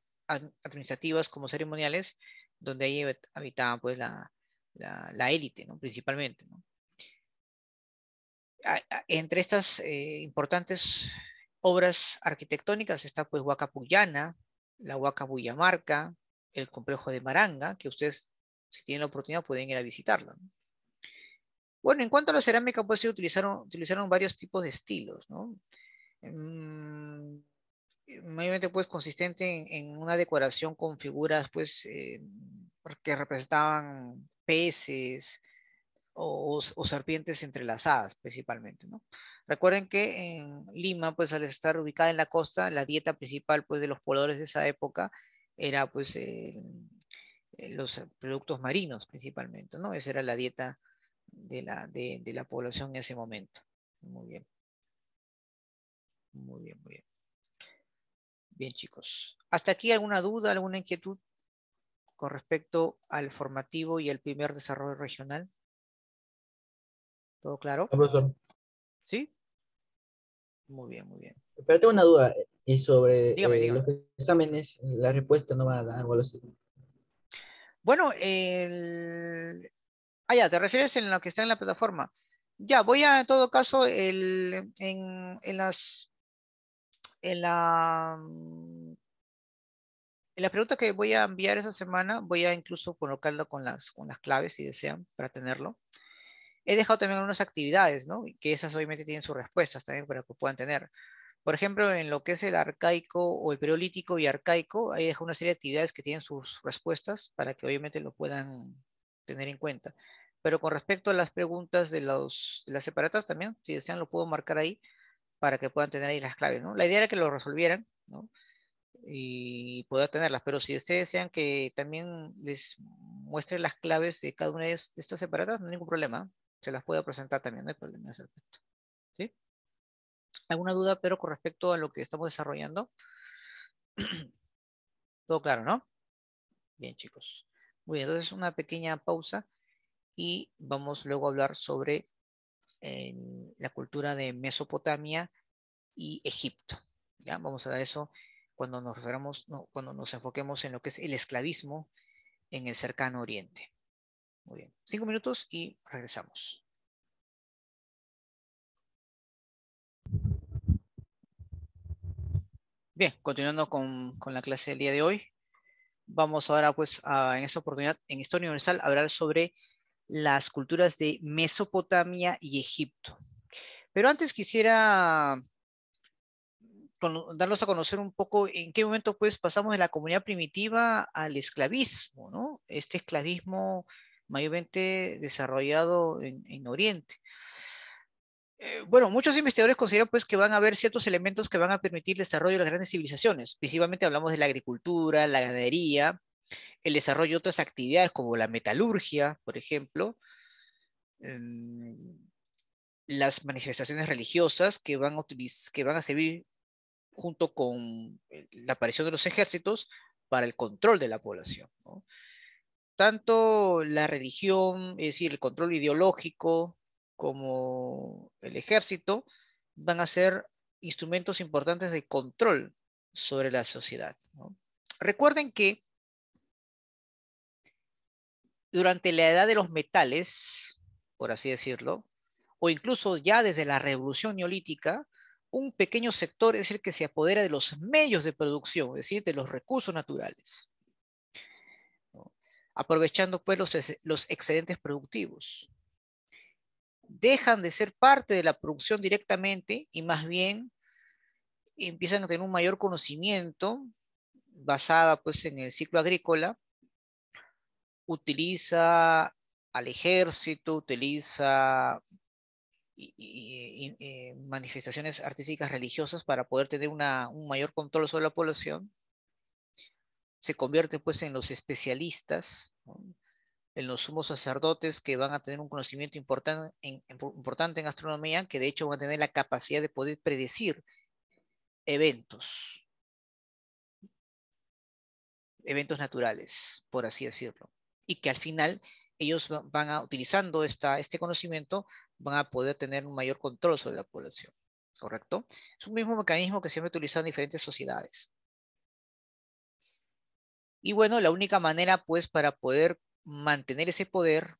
administrativas como ceremoniales, donde ahí habitaban pues la élite, ¿no? Principalmente, ¿no? Entre estas importantes obras arquitectónicas está pues Huaca Puyana, la Huaca Buyamarca, el complejo de Maranga, que ustedes, si tienen la oportunidad, pueden ir a visitarlo, ¿no? Bueno, en cuanto a la cerámica, pues sí utilizaron varios tipos de estilos, ¿no? Mm, Mayormente pues consistente en una decoración con figuras pues que representaban peces o serpientes entrelazadas principalmente, ¿no? Recuerden que en Lima pues al estar ubicada en la costa, la dieta principal pues de los pobladores de esa época era pues los productos marinos principalmente, ¿no? Esa era la dieta de la población en ese momento. Muy bien, muy bien, muy bien. Bien, chicos. ¿Hasta aquí alguna duda, alguna inquietud con respecto al formativo y el primer desarrollo regional? ¿Todo claro? Ah, profesor. ¿Sí? Muy bien, muy bien. Pero tengo una duda, y Dígame, sobre dígame. los exámenes, la respuesta no va a dar o algo así. Bueno, ya, ¿te refieres en lo que está en la plataforma? Ya, voy a, en todo caso, en la, mm, en la pregunta que voy a enviar esa semana, voy a incluso colocarlo con las claves, si desean, para tenerlo. He dejado también algunas actividades, ¿no? Y que esas obviamente tienen sus respuestas también para que puedan tener. Por ejemplo, en lo que es el arcaico o el paleolítico y arcaico, ahí dejo una serie de actividades que tienen sus respuestas para que obviamente lo puedan tener en cuenta. Pero con respecto a las preguntas de las separatas también, si desean, lo puedo marcar ahí para que puedan tener ahí las claves, ¿no? La idea era que lo resolvieran, ¿no? Y poder tenerlas, pero si ustedes desean que también les muestre las claves de cada una de estas separatas, no hay ningún problema. Se las puedo presentar también, no hay problema en ese aspecto. ¿Sí? ¿Alguna duda, pero con respecto a lo que estamos desarrollando? Todo claro, ¿no? Bien, chicos. Muy bien, entonces una pequeña pausa y vamos luego a hablar sobre la cultura de Mesopotamia y Egipto. ¿Ya? Vamos a dar eso cuando nos referamos, no, cuando nos enfoquemos en lo que es el esclavismo en el cercano oriente. Muy bien. 5 minutos y regresamos. Bien, continuando con la clase del día de hoy. Vamos ahora, pues, en esta oportunidad, en Historia Universal, a hablar sobre las culturas de Mesopotamia y Egipto. Pero antes quisiera darlos a conocer un poco en qué momento, pues, pasamos de la comunidad primitiva al esclavismo, ¿no? Este esclavismo mayormente desarrollado en Oriente. Bueno, muchos investigadores consideran pues que van a haber ciertos elementos que van a permitir el desarrollo de las grandes civilizaciones. Principalmente hablamos de la agricultura, la ganadería, el desarrollo de otras actividades como la metalurgia, por ejemplo, em, las manifestaciones religiosas que van a servir junto con la aparición de los ejércitos para el control de la población, ¿no? Tanto la religión, es decir, el control ideológico, como el ejército, van a ser instrumentos importantes de control sobre la sociedad, ¿no? Recuerden que durante la edad de los metales, por así decirlo, o incluso ya desde la revolución neolítica, un pequeño sector es el que se apodera de los medios de producción, es decir, de los recursos naturales, ¿no? Aprovechando pues los excedentes productivos. Dejan de ser parte de la producción directamente y más bien empiezan a tener un mayor conocimiento basada pues en el ciclo agrícola, utiliza al ejército, utiliza manifestaciones artísticas religiosas para poder tener un mayor control sobre la población, se convierten pues en los especialistas, ¿no? En los sumos sacerdotes que van a tener un conocimiento importante en astronomía, que de hecho van a tener la capacidad de poder predecir eventos, eventos naturales, por así decirlo. Y que al final ellos van a, utilizando este conocimiento, van a poder tener un mayor control sobre la población. ¿Correcto? Es un mismo mecanismo que se ha utilizado en diferentes sociedades. Y bueno, la única manera, pues, para poder mantener ese poder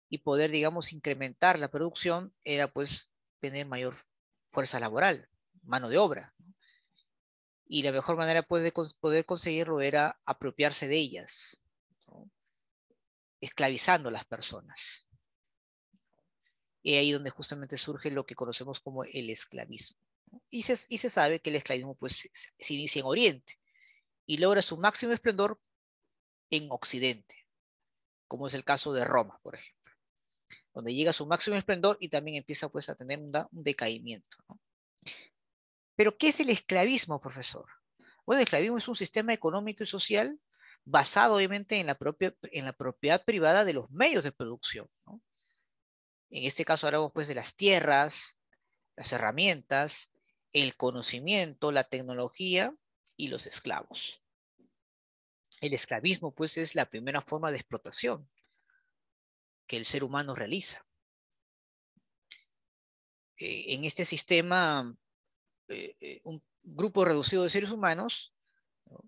y poder, digamos, incrementar la producción era, pues, tener mayor fuerza laboral, mano de obra. Y la mejor manera, pues, de poder conseguirlo era apropiarse de ellas, ¿no? Esclavizando a las personas. Y ahí donde justamente surge lo que conocemos como el esclavismo. Y se sabe que el esclavismo, pues, se inicia en Oriente y logra su máximo esplendor en Occidente, como es el caso de Roma, por ejemplo, donde llega a su máximo esplendor y también empieza pues a tener un decaimiento, ¿no? Pero, ¿qué es el esclavismo, profesor? Bueno, el esclavismo es un sistema económico y social basado obviamente en la propiedad privada de los medios de producción, ¿no? En este caso hablamos pues de las tierras, las herramientas, el conocimiento, la tecnología y los esclavos. El esclavismo pues es la primera forma de explotación que el ser humano realiza. En este sistema, un grupo reducido de seres humanos, ¿no?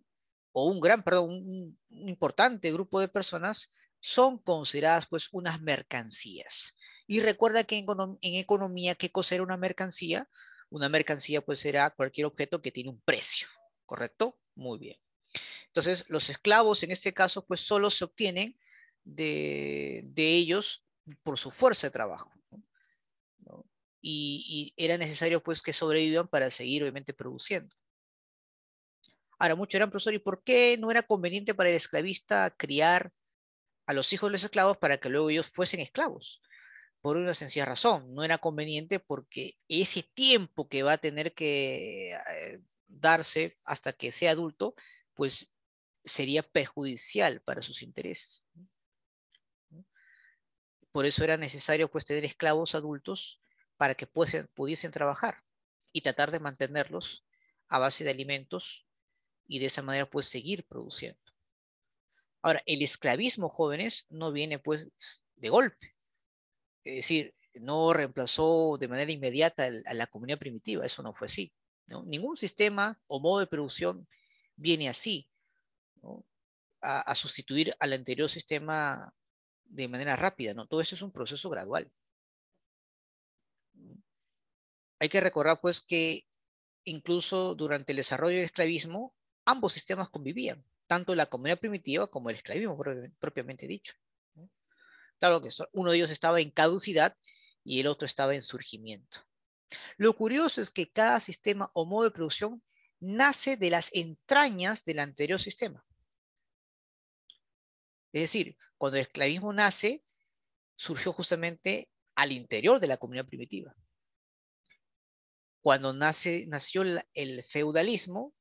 O un importante grupo de personas son consideradas pues unas mercancías. Y recuerda que en economía, ¿qué cosa era una mercancía? Una mercancía pues era cualquier objeto que tiene un precio, ¿correcto? Muy bien. Entonces, los esclavos en este caso pues solo se obtienen de ellos por su fuerza de trabajo, ¿no? Y era necesario pues que sobrevivan para seguir obviamente produciendo. Ahora, muchos eran, profesor, ¿y por qué no era conveniente para el esclavista criar a los hijos de los esclavos para que luego ellos fuesen esclavos? Por una sencilla razón, no era conveniente porque ese tiempo que va a tener que darse hasta que sea adulto, pues sería perjudicial para sus intereses, ¿no? Por eso era necesario pues tener esclavos adultos para que pudiesen trabajar y tratar de mantenerlos a base de alimentos y de esa manera pues seguir produciendo. Ahora, el esclavismo, jóvenes, no viene pues de golpe, es decir, no reemplazó de manera inmediata a la comunidad primitiva, eso no fue así, ¿no? Ningún sistema o modo de producción viene así, ¿no? A sustituir al anterior sistema de manera rápida, ¿no? Todo eso es un proceso gradual. Hay que recordar pues que incluso durante el desarrollo del esclavismo, ambos sistemas convivían, tanto la comunidad primitiva como el esclavismo propiamente dicho, ¿no? Claro que uno de ellos estaba en caducidad y el otro estaba en surgimiento. Lo curioso es que cada sistema o modo de producción nace de las entrañas del anterior sistema. Es decir, cuando el esclavismo nace, surgió justamente al interior de la comunidad primitiva. Cuando nació el feudalismo,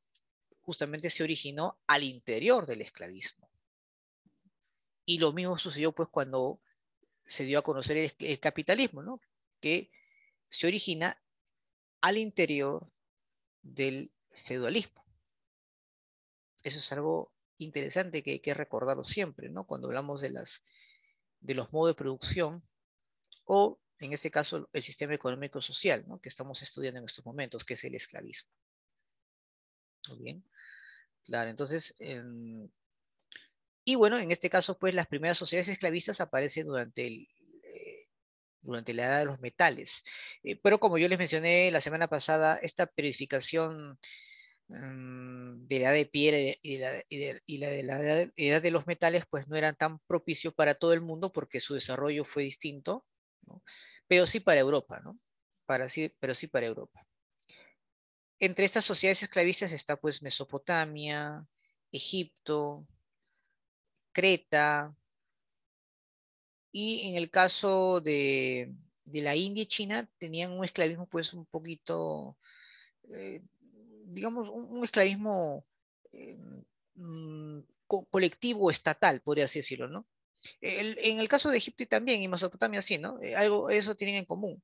justamente se originó al interior del esclavismo. Y lo mismo sucedió pues cuando se dio a conocer el capitalismo, ¿no? Que se origina al interior del feudalismo. Eso es algo interesante que hay que recordarlo siempre, ¿no? Cuando hablamos de los modos de producción o, en este caso, el sistema económico social, ¿no? Que estamos estudiando en estos momentos, que es el esclavismo. Muy bien, claro, entonces, y bueno, en este caso, pues las primeras sociedades esclavistas aparecen durante la edad de los metales. Pero como yo les mencioné la semana pasada, esta periodificación de la edad de piedra y edad de los metales, pues no eran tan propicios para todo el mundo porque su desarrollo fue distinto, ¿no? Pero sí para Europa, ¿no? Pero sí para Europa. Entre estas sociedades esclavistas está pues Mesopotamia, Egipto, Creta, y en el caso de la India y China tenían un esclavismo pues un poquito, eh, digamos, un esclavismo eh, colectivo estatal, podría así decirlo, ¿no? En el caso de Egipto y también, y Mesopotamia, sí, ¿no? Algo, eso tienen en común,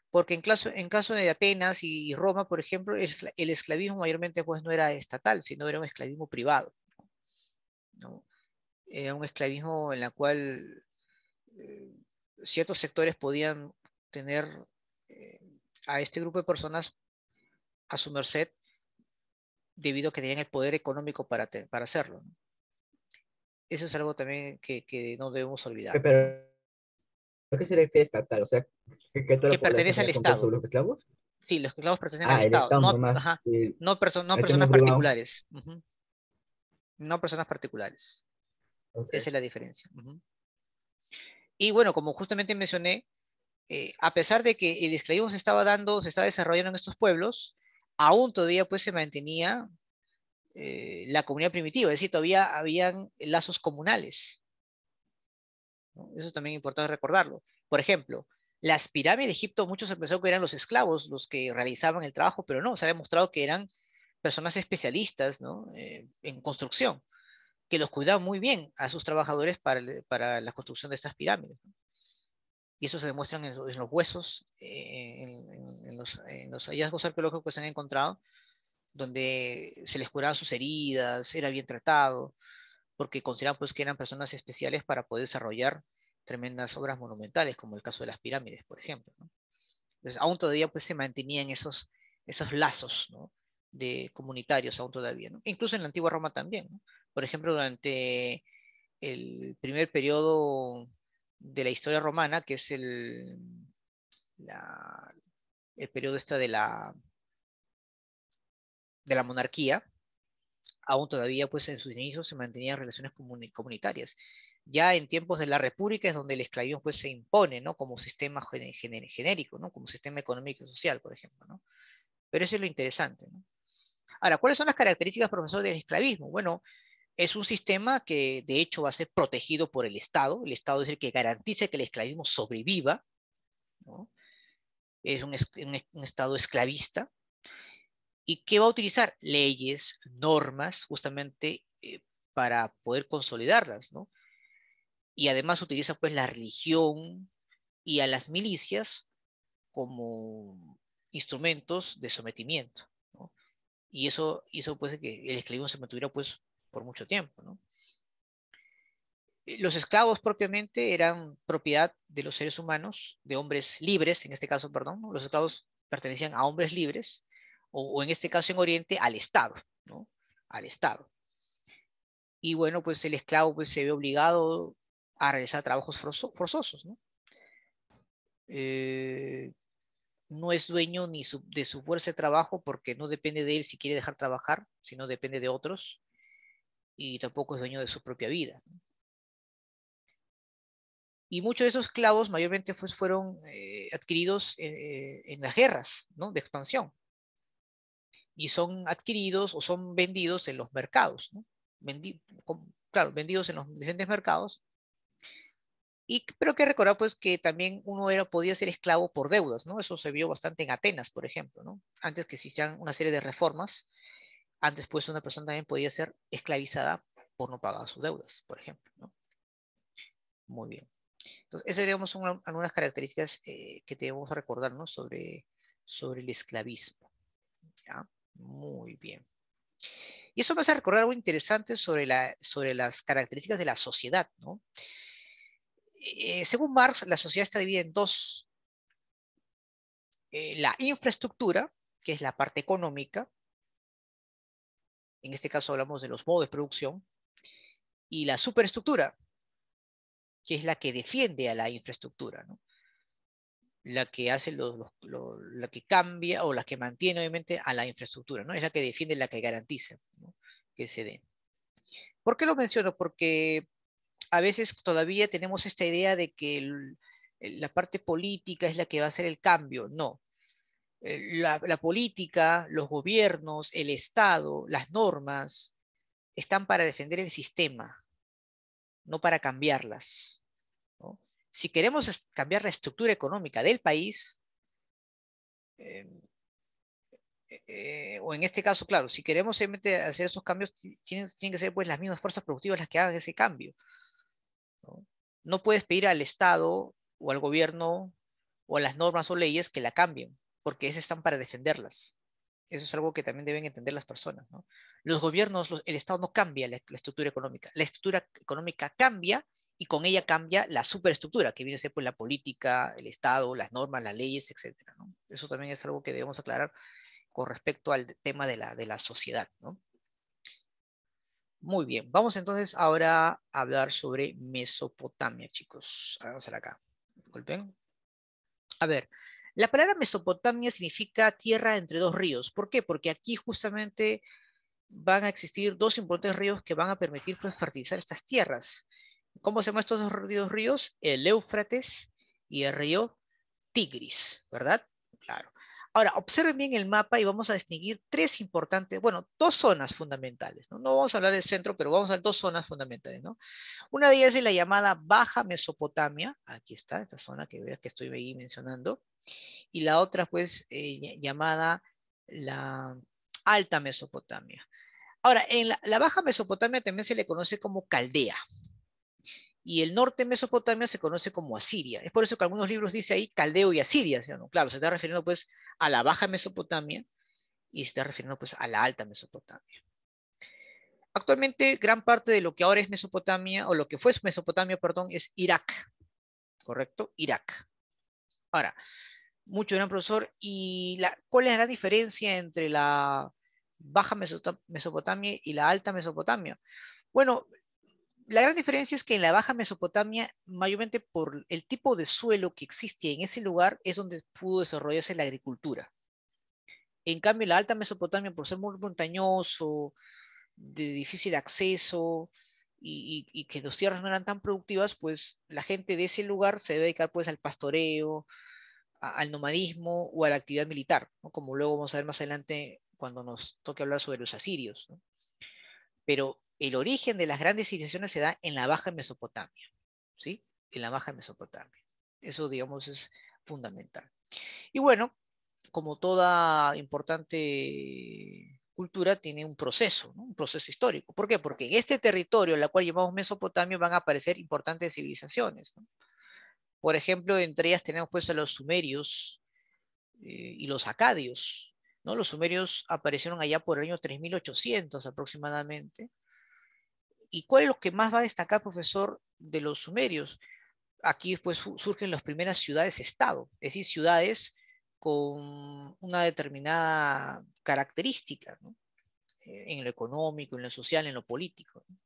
porque en caso de Atenas y Roma, por ejemplo, el esclavismo mayormente pues no era estatal, sino era un esclavismo privado, ¿no? Era un esclavismo en la cual eh, ciertos sectores podían tener eh, a este grupo de personas a su merced debido a que tenían el poder económico para hacerlo, ¿no? Eso es algo también que no debemos olvidar, ¿no? Pero, ¿a qué se refiere estatal? O sea, que toda Que la población pertenece al tenga control Estado. sobre los esclavos. Sí, los esclavos pertenecen al Ah, el Estado, Estado no, nomás. ajá, no El tema personas privado. particulares, ujú, no personas particulares. Ok. Esa es la diferencia. Ujú. Y bueno, como justamente mencioné, a pesar de que el esclavismo se estaba dando, se estaba desarrollando en estos pueblos, aún todavía pues se mantenía la comunidad primitiva, es decir, todavía habían lazos comunales, ¿no? Eso es también importante recordarlo. Por ejemplo, las pirámides de Egipto, muchos pensaron que eran los esclavos los que realizaban el trabajo, pero no, se ha demostrado que eran personas especialistas, ¿no? En construcción, que los cuidaban muy bien a sus trabajadores para la construcción de estas pirámides, ¿no? Y eso se demuestra en los huesos, en los hallazgos arqueológicos que se han encontrado, donde se les curaban sus heridas, era bien tratado, porque consideraban pues que eran personas especiales para poder desarrollar tremendas obras monumentales, como el caso de las pirámides, por ejemplo, ¿no? Entonces, aún todavía pues se mantenían esos lazos, ¿no? De comunitarios, aún todavía, ¿no? Incluso en la antigua Roma también, ¿no? Por ejemplo, durante el primer periodo de la historia romana, que es la, el periodo este de la monarquía, aún todavía pues en sus inicios se mantenían relaciones comunitarias. Ya en tiempos de la República es donde el esclavismo pues se impone, ¿no? Como sistema genérico, ¿no? Como sistema económico y social, por ejemplo, ¿no? Pero eso es lo interesante, ¿no? Ahora, ¿cuáles son las características, profesor, del esclavismo? Bueno, es un sistema que de hecho va a ser protegido por el Estado es el que garantiza que el esclavismo sobreviva, ¿no? Es un Estado esclavista y que va a utilizar leyes, normas, justamente para poder consolidarlas, ¿no? Y además utiliza pues la religión y a las milicias como instrumentos de sometimiento, ¿no? Y eso hizo pues que el esclavismo se mantuviera pues por mucho tiempo, ¿no? Los esclavos propiamente eran propiedad de los seres humanos, de hombres libres, en este caso, perdón, ¿no? Los esclavos pertenecían a hombres libres, o en este caso en Oriente, al Estado, ¿no? Al Estado. Y bueno, pues el esclavo pues, se ve obligado a realizar trabajos forzosos, ¿no? Eh, no es dueño ni de su fuerza de trabajo porque no depende de él si quiere dejar trabajar, sino depende de otros, y tampoco es dueño de su propia vida, ¿no? Y muchos de esos esclavos mayormente pues, fueron adquiridos en las guerras, ¿no? De expansión, y son adquiridos o son vendidos en los mercados, ¿no? Claro, vendidos en los diferentes mercados. Pero que recordar pues que también uno podía ser esclavo por deudas, ¿no? Eso se vio bastante en Atenas, por ejemplo, ¿no? Antes que se hicieran una serie de reformas, antes pues una persona también podía ser esclavizada por no pagar sus deudas, por ejemplo, ¿no? Muy bien. Entonces, esas serían algunas características que debemos recordarnos sobre el esclavismo, ¿ya? Muy bien. Y eso me hace recordar algo interesante sobre las características de la sociedad, ¿no? Según Marx, la sociedad está dividida en dos: la infraestructura, que es la parte económica, en este caso hablamos de los modos de producción, y la superestructura, que es la que defiende a la infraestructura, ¿no? La que hace la que cambia o la que mantiene obviamente a la infraestructura, ¿no? Es la que defiende, la que garantiza, ¿no? Que se dé. ¿Por qué lo menciono? Porque a veces todavía tenemos esta idea de que la parte política es la que va a hacer el cambio. No. La política, los gobiernos, el Estado, las normas, están para defender el sistema, no para cambiarlas, ¿no? Si queremos cambiar la estructura económica del país, eh, o en este caso, claro, si queremos realmente hacer esos cambios, tienen que ser pues las mismas fuerzas productivas las que hagan ese cambio, ¿no? No puedes pedir al Estado o al gobierno o a las normas o leyes que la cambien, porque esas están para defenderlas. Eso es algo que también deben entender las personas, ¿no? Los gobiernos, el Estado no cambia la estructura económica. La estructura económica cambia y con ella cambia la superestructura, que viene a ser pues la política, el Estado, las normas, las leyes, etcétera, ¿no? Eso también es algo que debemos aclarar con respecto al tema de la sociedad, ¿no? Muy bien, vamos entonces ahora a hablar sobre Mesopotamia, chicos. Vamos a ver acá. Disculpen. A ver, la palabra Mesopotamia significa tierra entre dos ríos. ¿Por qué? Porque aquí justamente van a existir dos importantes ríos que van a permitir pues, fertilizar estas tierras. ¿Cómo se llaman estos dos ríos? El Éufrates y el río Tigris, ¿verdad? Claro. Ahora, observen bien el mapa y vamos a distinguir tres importantes, bueno, dos zonas fundamentales, ¿no? No vamos a hablar del centro, pero vamos a ver dos zonas fundamentales, ¿no? Una de ellas es la llamada Baja Mesopotamia, aquí está, esta zona que veas que estoy ahí mencionando, y la otra, pues, llamada la Alta Mesopotamia. Ahora, en la Baja Mesopotamia también se le conoce como Caldea, y el norte de Mesopotamia se conoce como Asiria. Es por eso que algunos libros dice ahí Caldeo y Asiria, ¿sí o no? Claro, se está refiriendo pues a la Baja Mesopotamia y se está refiriendo pues a la Alta Mesopotamia. Actualmente gran parte de lo que ahora es Mesopotamia, o lo que fue Mesopotamia, perdón, es Irak, ¿correcto? Irak. Ahora, mucho gran profesor, ¿y cuál es la diferencia entre la Baja Mesopotamia y la Alta Mesopotamia? Bueno, la gran diferencia es que en la Baja Mesopotamia, mayormente por el tipo de suelo que existe en ese lugar, es donde pudo desarrollarse la agricultura. En cambio, la Alta Mesopotamia, por ser muy montañoso, de difícil acceso y que las tierras no eran tan productivas, pues la gente de ese lugar se debe dedicar pues al pastoreo, al nomadismo o a la actividad militar, ¿no? Como luego vamos a ver más adelante cuando nos toque hablar sobre los asirios, ¿no? Pero el origen de las grandes civilizaciones se da en la Baja Mesopotamia, ¿sí? En la Baja Mesopotamia. Eso, digamos, es fundamental. Y bueno, como toda importante cultura, tiene un proceso, ¿no? Un proceso histórico. ¿Por qué? Porque en este territorio, la cual llamamos Mesopotamia, van a aparecer importantes civilizaciones, ¿no? Por ejemplo, entre ellas tenemos pues a los sumerios y los acadios, ¿no? Los sumerios aparecieron allá por el año 3800 aproximadamente. ¿Y cuál es lo que más va a destacar, profesor, de los sumerios? Aquí después surgen las primeras ciudades-estado, es decir, ciudades con una determinada característica, ¿no? En lo económico, en lo social, en lo político, ¿no?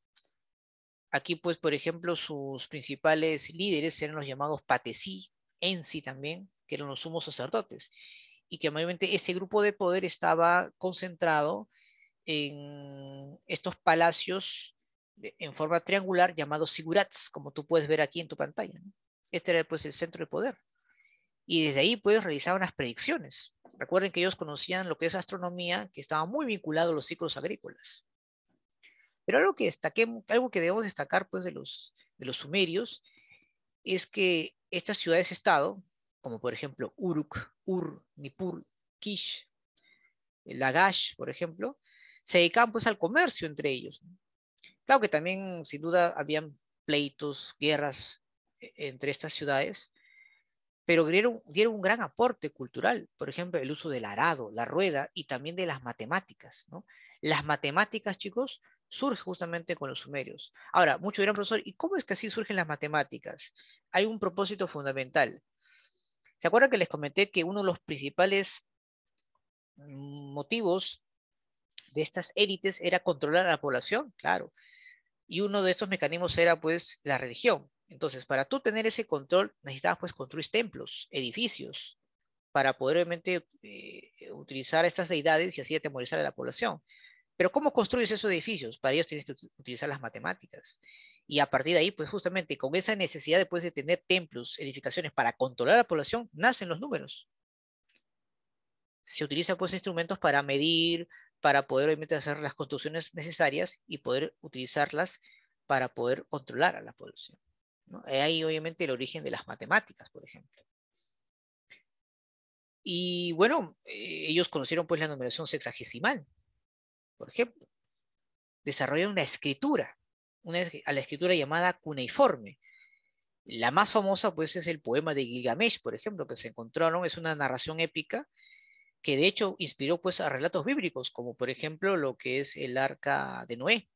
Aquí, pues, por ejemplo, sus principales líderes eran los llamados patesí, ensi también, que eran los sumos sacerdotes, y que mayormente ese grupo de poder estaba concentrado en estos palacios en forma triangular llamados sigurats, como tú puedes ver aquí en tu pantalla, ¿no? Este era pues el centro de poder. Y desde ahí pues realizaban las predicciones. Recuerden que ellos conocían lo que es astronomía, que estaba muy vinculado a los ciclos agrícolas. Pero algo que debemos destacar pues de los sumerios es que estas ciudades-estado, como por ejemplo Uruk, Ur, Nippur, Kish, Lagash, por ejemplo, se dedicaban pues al comercio entre ellos, ¿no? Claro que también, sin duda, habían pleitos, guerras entre estas ciudades, pero dieron un gran aporte cultural. Por ejemplo, el uso del arado, la rueda y también de las matemáticas, ¿no? Las matemáticas, chicos, surgen justamente con los sumerios. Ahora, muchos dirán, profesor, ¿y cómo es que así surgen las matemáticas? Hay un propósito fundamental. ¿Se acuerdan que les comenté que uno de los principales motivos de estas élites era controlar a la población? Claro. Y uno de estos mecanismos era pues la religión. Entonces, para tú tener ese control, necesitabas pues construir templos, edificios, para poder obviamente utilizar estas deidades y así atemorizar a la población. Pero ¿cómo construyes esos edificios? Para ellos tienes que utilizar las matemáticas. Y a partir de ahí, pues justamente con esa necesidad después de tener templos, edificaciones para controlar a la población, nacen los números. Se utilizan pues instrumentos para medir, para poder obviamente hacer las construcciones necesarias y poder utilizarlas para poder controlar a la población, ¿no? Ahí obviamente el origen de las matemáticas, por ejemplo. Y bueno, ellos conocieron pues la numeración sexagesimal, por ejemplo. Desarrollaron una escritura, a la escritura llamada cuneiforme. La más famosa pues es el poema de Gilgamesh, por ejemplo, que se encontraron, es una narración épica que de hecho inspiró pues a relatos bíblicos, como por ejemplo lo que es el arca de Noé,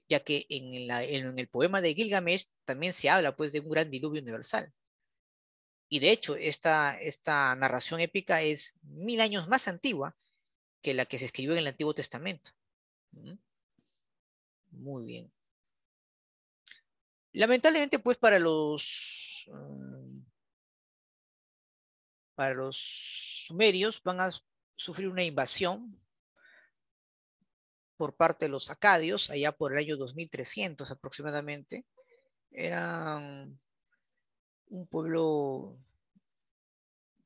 ya que en el poema de Gilgamesh también se habla pues de un gran diluvio universal. Y de hecho, esta narración épica es 1000 años más antigua que la que se escribió en el Antiguo Testamento. ¿Mm? Muy bien. Lamentablemente, pues para los sumerios van a sufrir una invasión por parte de los acadios, allá por el año 2300 aproximadamente. Eran un pueblo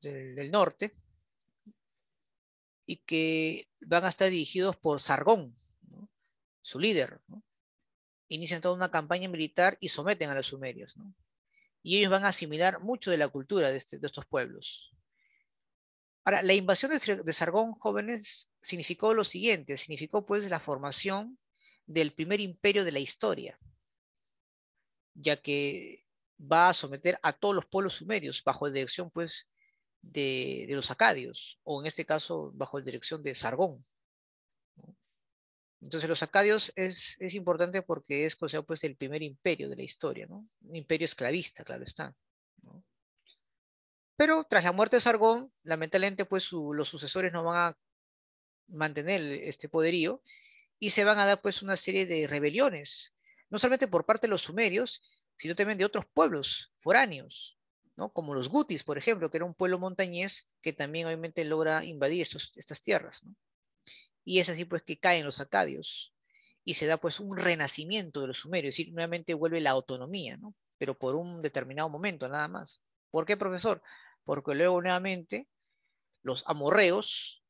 del norte y que van a estar dirigidos por Sargón, ¿no? Su líder, ¿no? Inician toda una campaña militar y someten a los sumerios, ¿no? Y ellos van a asimilar mucho de la cultura de estos pueblos. Ahora, la invasión de Sargón, jóvenes, significó lo siguiente, significó pues la formación del primer imperio de la historia, ya que va a someter a todos los pueblos sumerios bajo la dirección pues de los acadios, o en este caso bajo la dirección de Sargón, ¿no? Entonces los acadios es importante porque es considerado pues el primer imperio de la historia, ¿no? Un imperio esclavista, claro está, ¿no? Pero tras la muerte de Sargón, lamentablemente pues los sucesores no van a mantener este poderío y se van a dar pues una serie de rebeliones, no solamente por parte de los sumerios, sino también de otros pueblos foráneos, ¿no? Como los gutis, por ejemplo, que era un pueblo montañés que también obviamente logra invadir estas tierras, ¿no? Y es así pues que caen los acadios y se da pues un renacimiento de los sumerios, es decir, nuevamente vuelve la autonomía, ¿no? Pero por un determinado momento nada más. ¿Por qué, profesor? Porque luego nuevamente los amorreos,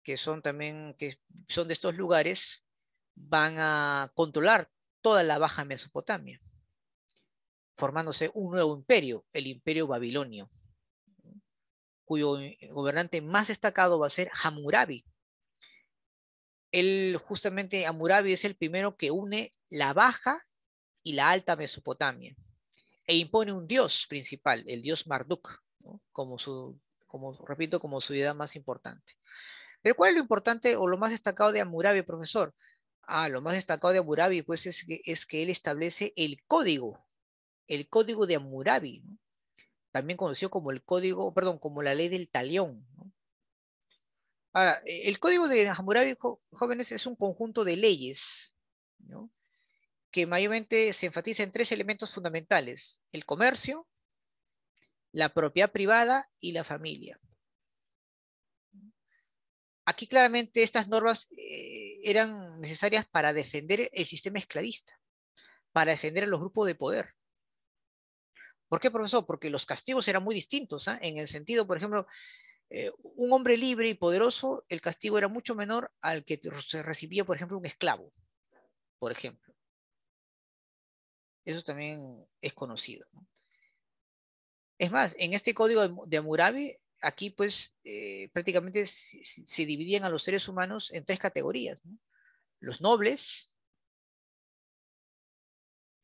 que son también, que son de estos lugares, van a controlar toda la Baja Mesopotamia, formándose un nuevo imperio, el Imperio Babilonio, cuyo gobernante más destacado va a ser Hammurabi. Él, justamente, Hammurabi es el primero que une la Baja y la Alta Mesopotamia e impone un dios principal, el dios Marduk, ¿no? Repito, como su deidad más importante. Pero ¿cuál es lo importante o lo más destacado de Hammurabi, profesor? Lo más destacado de Hammurabi, pues, es que él establece el código de Hammurabi, ¿no? También conocido como el código, perdón, como la ley del talión, ¿no? Ahora, el código de Hammurabi, jóvenes, es un conjunto de leyes, ¿no? Que mayormente se enfatiza en tres elementos fundamentales: el comercio, la propiedad privada y la familia. Aquí claramente estas normas eran necesarias para defender el sistema esclavista, para defender a los grupos de poder. ¿Por qué, profesor? Porque los castigos eran muy distintos, ¿ah? En el sentido, por ejemplo, un hombre libre y poderoso, el castigo era mucho menor al que se recibía, por ejemplo, un esclavo, por ejemplo. Eso también es conocido, ¿no? Es más, en este código de Hammurabi, aquí pues prácticamente se dividían a los seres humanos en tres categorías, ¿no? Los nobles,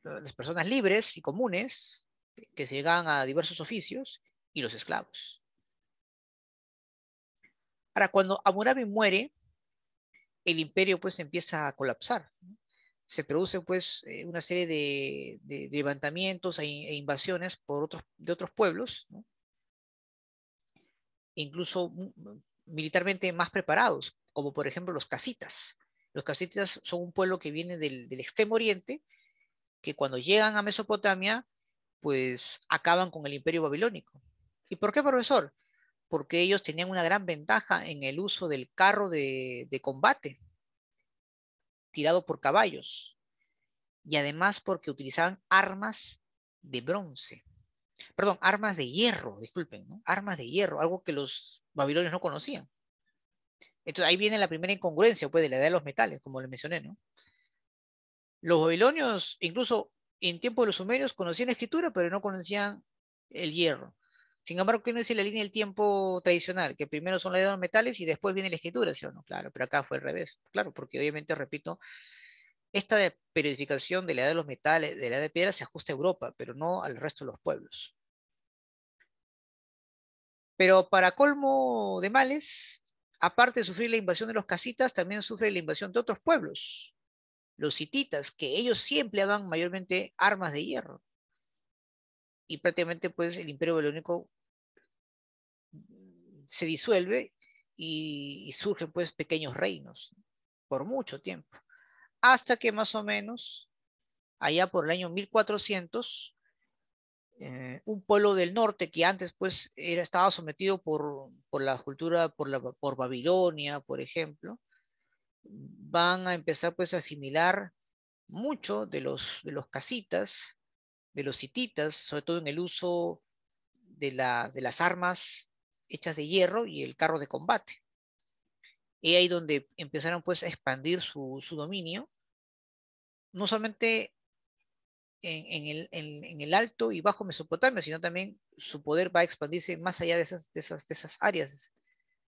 las personas libres y comunes, que se llegaban a diversos oficios, y los esclavos. Ahora, cuando Hammurabi muere, el imperio pues empieza a colapsar, ¿no? Se produce pues una serie de levantamientos e invasiones de otros pueblos, ¿no? Incluso militarmente más preparados, como por ejemplo los casitas. Los casitas son un pueblo que viene del extremo oriente, que cuando llegan a Mesopotamia, pues acaban con el imperio babilónico. ¿Y por qué, profesor? Porque ellos tenían una gran ventaja en el uso del carro de combate, tirado por caballos, y además porque utilizaban armas de bronce, perdón, armas de hierro, disculpen, ¿no? Armas de hierro, algo que los babilonios no conocían. Entonces ahí viene la primera incongruencia, pues, de la edad de los metales, como les mencioné, ¿no? Los babilonios, incluso en tiempo de los sumerios, conocían la escritura, pero no conocían el hierro. Sin embargo, ¿qué no dice la línea del tiempo tradicional? Que primero son la edad de los metales y después viene la escritura, ¿sí o no? Claro, pero acá fue al revés. Claro, porque obviamente, repito, esta periodificación de la edad de los metales, de la edad de piedra, se ajusta a Europa, pero no al resto de los pueblos. Pero para colmo de males, aparte de sufrir la invasión de los casitas, también sufre la invasión de otros pueblos, los hititas, que ellos siempre empleaban mayormente armas de hierro. Y prácticamente pues el imperio babilónico se disuelve y surgen pues pequeños reinos por mucho tiempo. Hasta que más o menos, allá por el año 1400, un pueblo del norte que antes pues estaba sometido por la cultura, por Babilonia, por ejemplo, van a empezar pues a asimilar mucho de los casitas, de los hititas, sobre todo en el uso de las armas hechas de hierro y el carro de combate. Y ahí donde empezaron pues a expandir su dominio, no solamente en el alto y bajo Mesopotamia, sino también su poder va a expandirse más allá de esas áreas,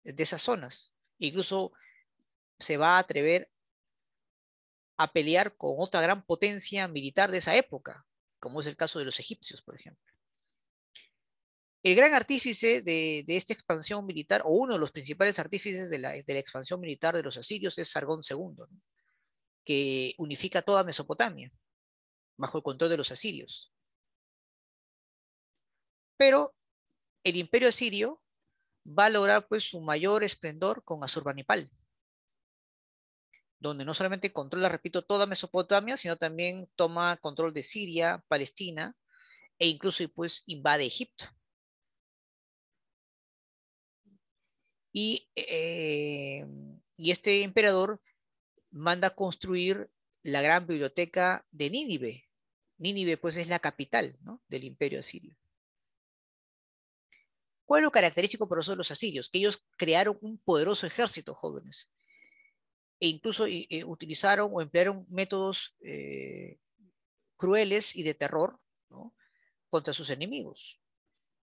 de esas zonas. Incluso se va a atrever a pelear con otra gran potencia militar de esa época, como es el caso de los egipcios, por ejemplo. El gran artífice de esta expansión militar, o uno de los principales artífices de la expansión militar de los asirios, es Sargón II, ¿no? Que unifica toda Mesopotamia bajo el control de los asirios. Pero el imperio asirio va a lograr pues su mayor esplendor con Asurbanipal, donde no solamente controla, repito, toda Mesopotamia, sino también toma control de Siria, Palestina, e incluso pues invade Egipto. Y este emperador manda construir la gran biblioteca de Nínive. Nínive pues es la capital, ¿no?, del imperio asirio. ¿Cuál es lo característico por eso de los asirios? Que ellos crearon un poderoso ejército, jóvenes, e incluso utilizaron o emplearon métodos crueles y de terror, ¿no?, contra sus enemigos.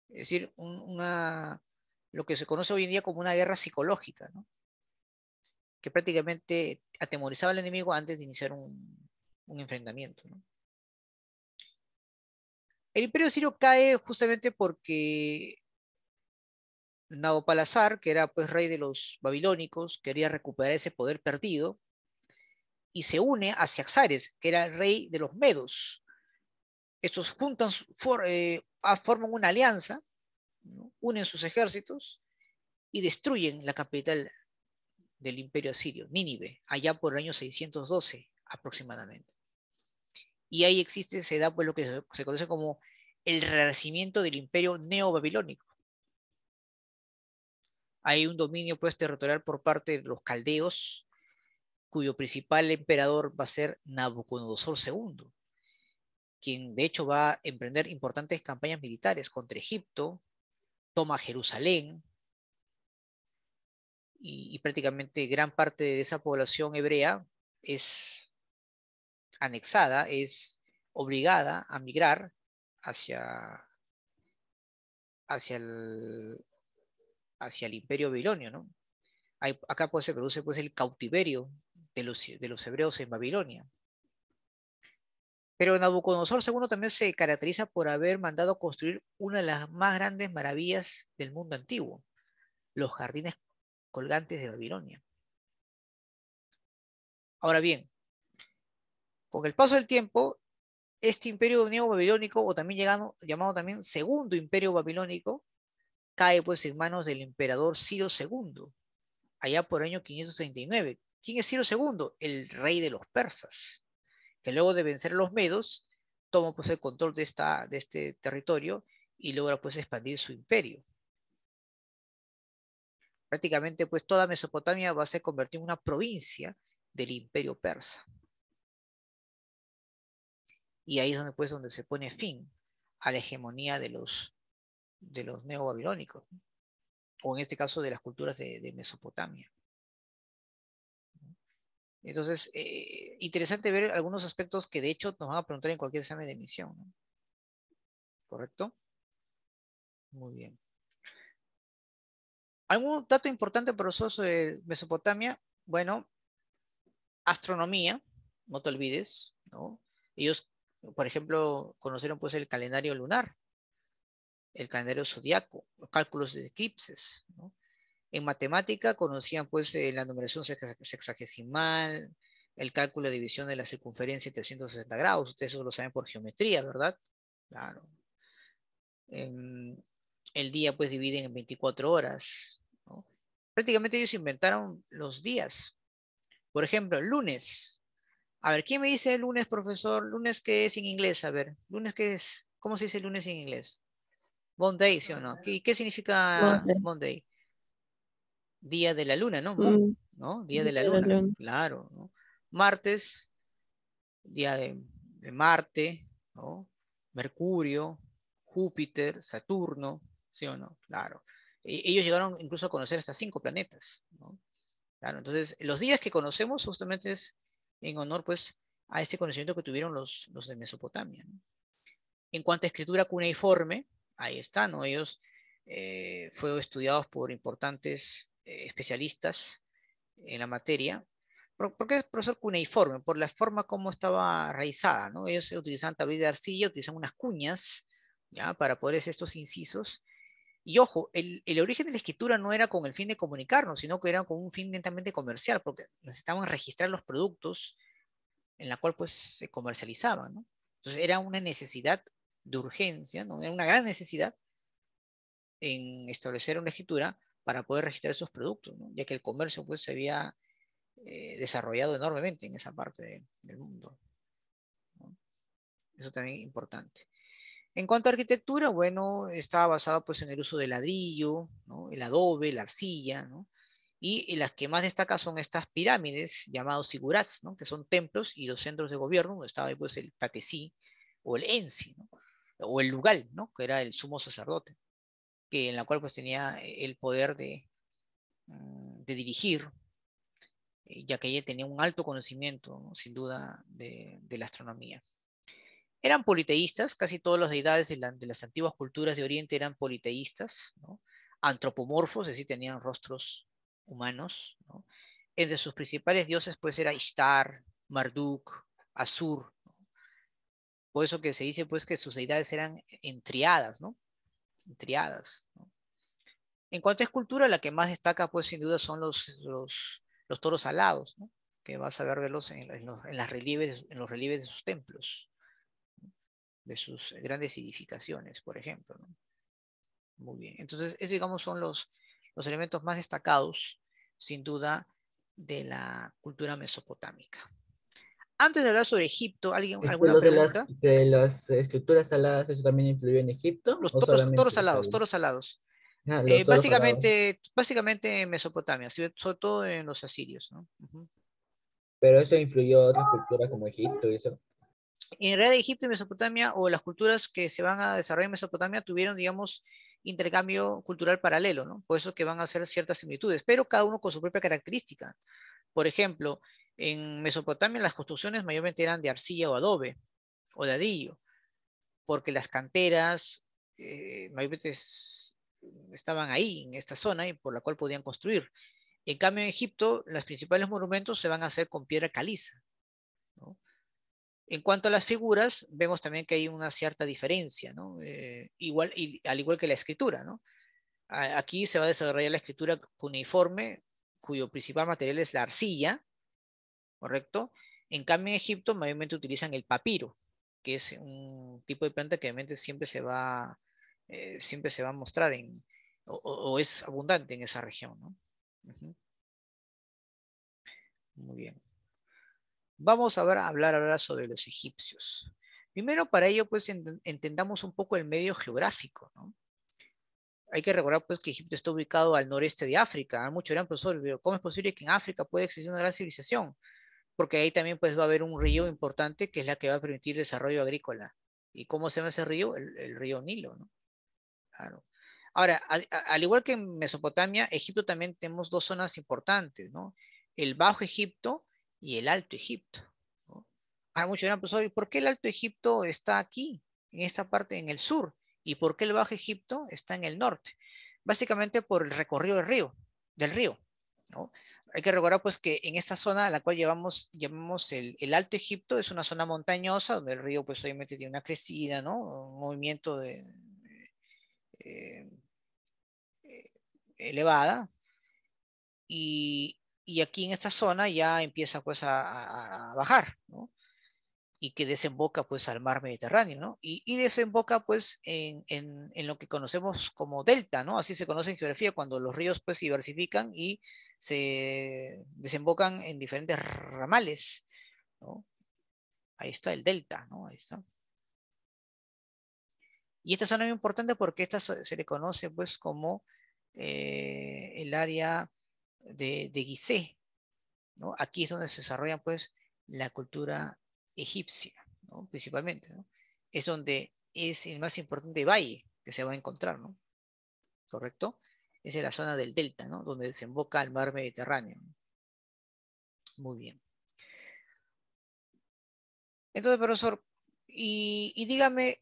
Es decir, lo que se conoce hoy en día como una guerra psicológica, ¿no?, que prácticamente atemorizaba al enemigo antes de iniciar un enfrentamiento, ¿no? El imperio sirio cae justamente porque Nabopolassar, que era pues rey de los babilónicos, quería recuperar ese poder perdido y se une a Ciaxares, que era el rey de los medos. Estos juntan, forman una alianza, ¿no?, unen sus ejércitos y destruyen la capital del imperio asirio, Nínive, allá por el año 612 aproximadamente. Y ahí se da pues lo que se conoce como el renacimiento del imperio neobabilónico. Hay un dominio pues territorial por parte de los caldeos, cuyo principal emperador va a ser Nabucodonosor II, quien de hecho va a emprender importantes campañas militares contra Egipto, toma Jerusalén y prácticamente gran parte de esa población hebrea es anexada, es obligada a migrar hacia, hacia el, hacia el imperio babilonio, ¿no? Acá pues se produce pues el cautiverio de los hebreos en Babilonia. Pero Nabucodonosor II también se caracteriza por haber mandado construir una de las más grandes maravillas del mundo antiguo, los jardines colgantes de Babilonia. Ahora bien, con el paso del tiempo, este imperio neo-babilónico, o también llamado también Segundo Imperio Babilónico, cae pues en manos del emperador Ciro II, allá por el año 539. ¿Quién es Ciro II? El rey de los persas, que luego de vencer a los medos, toma pues el control de este territorio y logra pues expandir su imperio. Prácticamente pues toda Mesopotamia va a ser convertida en una provincia del imperio persa. Y ahí es donde se pone fin a la hegemonía de los neobabilónicos, ¿no?, o en este caso de las culturas de Mesopotamia. Entonces, interesante ver algunos aspectos que de hecho nos van a preguntar en cualquier examen de emisión, ¿no? ¿Correcto? Muy bien. ¿Algún dato importante, profesor, sobre Mesopotamia? Bueno, astronomía, no te olvides, ¿no? Ellos, por ejemplo, conocieron pues el calendario lunar, el calendario zodiaco, los cálculos de eclipses, ¿no? En matemática conocían pues la numeración sexagesimal, el cálculo de división de la circunferencia en 360 grados, ustedes eso lo saben por geometría, ¿verdad? Claro. En- el día pues dividen en 24 horas, ¿no? Prácticamente ellos inventaron los días. Por ejemplo, lunes. A ver, ¿quién me dice lunes, profesor? ¿Lunes qué es en inglés? A ver, ¿lunes qué es? ¿Cómo se dice lunes en inglés? Monday, ¿sí o no? ¿Qué significa Monday. Monday? Día de la luna, ¿no? Moon, Mm, ¿no? Día de la de la luna, luna. claro, ¿no? Martes, día de Marte, ¿no? Mercurio, Júpiter, Saturno, ¿sí o no? Claro. Ellos llegaron incluso a conocer hasta 5 planetas, ¿no? Claro, entonces los días que conocemos justamente es en honor, pues, a este conocimiento que tuvieron los de Mesopotamia, ¿no? En cuanto a escritura cuneiforme, ahí está, ¿no? Ellos fueron estudiados por importantes especialistas en la materia. ¿Por qué es profesor cuneiforme? Por la forma como estaba raizada, ¿no? Ellos utilizaban tablilla de arcilla, utilizaban unas cuñas, ¿ya? Para poder hacer estos incisos. Y ojo, el origen de la escritura no era con el fin de comunicarnos, sino que era con un fin netamente comercial, porque necesitaban registrar los productos en la cual pues se comercializaban, ¿no? Entonces era una necesidad de urgencia, ¿no? Era una gran necesidad en establecer una escritura para poder registrar esos productos, ¿no? Ya que el comercio pues se había desarrollado enormemente en esa parte del mundo, ¿no? Eso también es importante. En cuanto a arquitectura, bueno, estaba basado pues en el uso del ladrillo, ¿no? El adobe, la arcilla, ¿no? Y las que más destacan son estas pirámides llamados sigurats, ¿no? Que son templos y los centros de gobierno, donde estaba pues el patesí o el ensi, ¿no? O el lugal, ¿no? Que era el sumo sacerdote, que en la cual pues tenía el poder de dirigir, ya que ella tenía un alto conocimiento, ¿no? Sin duda, de la astronomía. Eran politeístas, casi todas las deidades de las antiguas culturas de Oriente eran politeístas, ¿no? Antropomorfos, es decir, tenían rostros humanos, ¿no? Entre sus principales dioses, pues, era Ishtar, Marduk, Asur, ¿no? Por eso que se dice, pues, que sus deidades eran en triadas, ¿no? En triadas, ¿no? En cuanto a escultura, la que más destaca, pues, sin duda, son los toros alados, ¿no? Que vas a ver verlos en las relieves, en los relieves de sus templos, de sus grandes edificaciones, por ejemplo, ¿no? Muy bien. Entonces, esos, digamos, son los elementos más destacados, sin duda, de la cultura mesopotámica. Antes de hablar sobre Egipto, ¿alguien, alguna Lo de pregunta? de las estructuras saladas, ¿eso también influyó en Egipto Los o toros, solamente toros los alados, sabios? toros alados. Ah, los toros salados. Básicamente en Mesopotamia, sobre todo en los asirios, ¿no? Ujú. Pero eso influyó a otras culturas como Egipto y eso. En realidad Egipto y Mesopotamia, o las culturas que se van a desarrollar en Mesopotamia, tuvieron, digamos, intercambio cultural paralelo, ¿no? Por eso que van a hacer ciertas similitudes, pero cada uno con su propia característica. Por ejemplo, en Mesopotamia las construcciones mayormente eran de arcilla o adobe, o de ladrillo, porque las canteras mayormente estaban ahí, en esta zona, y por la cual podían construir. En cambio, en Egipto, los principales monumentos se van a hacer con piedra caliza, ¿no? En cuanto a las figuras, vemos también que hay una cierta diferencia, ¿no? Al igual que la escritura, ¿no? Aquí se va a desarrollar la escritura cuneiforme, cuyo principal material es la arcilla, ¿correcto? En cambio, en Egipto mayormente utilizan el papiro, que es un tipo de planta que obviamente siempre se va a mostrar o es abundante en esa región, ¿no? Ujú. Muy bien. Vamos a hablar ahora sobre los egipcios. Primero, para ello, pues entendamos un poco el medio geográfico, ¿no? Hay que recordar, pues, que Egipto está ubicado al noreste de África. Muchos dirán, profesor, pero ¿cómo es posible que en África pueda existir una gran civilización? Porque ahí también, pues, va a haber un río importante que es la que va a permitir el desarrollo agrícola. ¿Y cómo se llama ese río? El río Nilo, ¿no? Claro. Ahora, al igual que en Mesopotamia, Egipto también tenemos dos zonas importantes, ¿no? El Bajo Egipto y el Alto Egipto, ¿no? Ahora muchos dirán, pues, oye, ¿por qué el Alto Egipto está aquí, en esta parte, en el sur? ¿Y por qué el Bajo Egipto está en el norte? Básicamente por el recorrido del río, ¿no? Hay que recordar pues que en esta zona a la cual llamamos el Alto Egipto, es una zona montañosa donde el río pues obviamente tiene una crecida, ¿no? Un movimiento eh, eh, elevada, y aquí en esta zona ya empieza pues a bajar, ¿no? Y que desemboca pues al mar Mediterráneo, ¿no? Y desemboca pues en lo que conocemos como delta, ¿no? Así se conoce en geografía cuando los ríos pues se diversifican y se desembocan en diferentes ramales, ¿no? Ahí está el delta, ¿no? Ahí está. Y esta zona es muy importante porque esta se le conoce pues como el área de Gizeh, ¿no? Aquí es donde se desarrolla pues la cultura egipcia, ¿no? Principalmente, ¿no? Es donde es el más importante valle que se va a encontrar, ¿no? ¿Correcto? Esa es la zona del delta, ¿no? Donde desemboca al mar Mediterráneo. Muy bien. Entonces, profesor, y dígame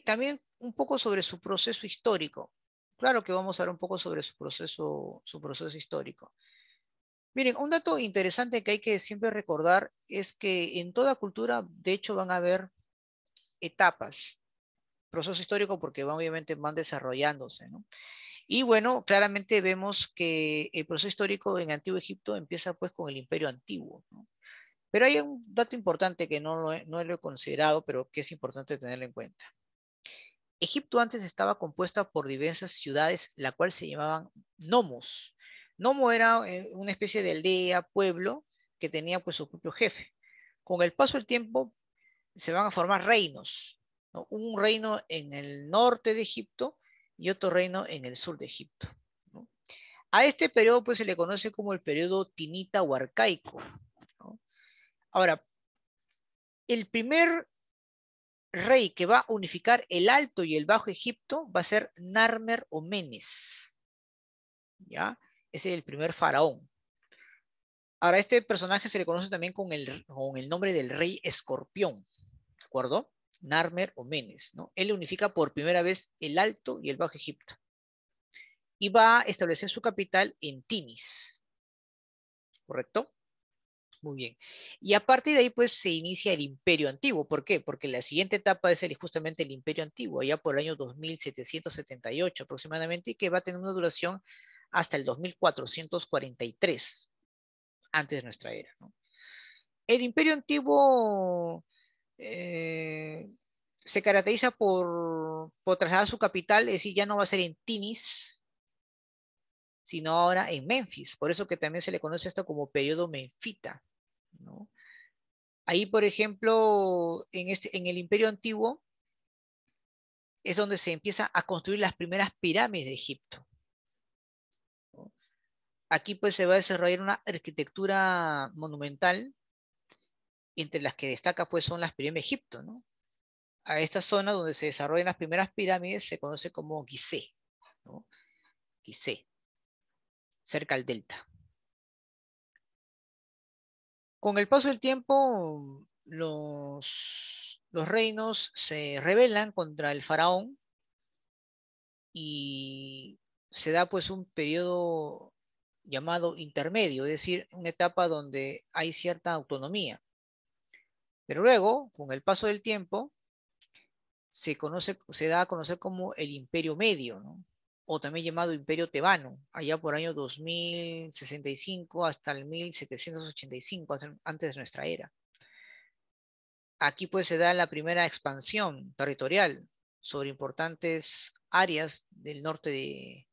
también un poco sobre su proceso histórico. Claro que vamos a hablar un poco sobre su proceso histórico. Miren, un dato interesante que hay que siempre recordar es que en toda cultura, de hecho, van a haber etapas, proceso histórico porque obviamente van desarrollándose, ¿no? Y bueno, claramente vemos que el proceso histórico en Antiguo Egipto empieza pues con el Imperio Antiguo, ¿no? Pero hay un dato importante que no lo he considerado, pero que es importante tenerlo en cuenta. Egipto antes estaba compuesta por diversas ciudades, la cual se llamaban nomos. Nomo era una especie de aldea, pueblo, que tenía pues su propio jefe. Con el paso del tiempo se van a formar reinos, ¿no? Un reino en el norte de Egipto y otro reino en el sur de Egipto, ¿no? A este periodo pues se le conoce como el periodo tinita o arcaico, ¿no? Ahora, el primer rey que va a unificar el Alto y el Bajo Egipto va a ser Narmer o Menes, ¿ya? Ese es el primer faraón. Ahora, este personaje se le conoce también con el nombre del rey Escorpión, ¿de acuerdo? Narmer o Menes, ¿no? Él unifica por primera vez el Alto y el Bajo Egipto. Y va a establecer su capital en Tinis, ¿correcto? Muy bien. Y a partir de ahí, pues, se inicia el Imperio Antiguo. ¿Por qué? Porque la siguiente etapa es justamente el Imperio Antiguo, allá por el año 2778 aproximadamente, y que va a tener una duración hasta el 2443, antes de nuestra era, ¿no? El Imperio Antiguo eh, se caracteriza por trasladar su capital, es decir, ya no va a ser en Tinis, sino ahora en Memphis. Por eso que también se le conoce esto como periodo menfita, ¿no? Ahí, por ejemplo, en el Imperio Antiguo es donde se empieza a construir las primeras pirámides de Egipto, ¿no? Aquí pues se va a desarrollar una arquitectura monumental, entre las que destaca pues son las pirámides de Egipto, ¿no? A esta zona donde se desarrollan las primeras pirámides se conoce como Gizeh, ¿no? Gizeh, cerca al delta. Con el paso del tiempo, los reinos se rebelan contra el faraón y se da pues un periodo llamado intermedio, es decir, una etapa donde hay cierta autonomía. Pero luego, con el paso del tiempo, se da a conocer como el Imperio Medio, ¿no? O también llamado Imperio Tebano, allá por año 2065 hasta el 1785, antes de nuestra era. Aquí pues se da la primera expansión territorial sobre importantes áreas del norte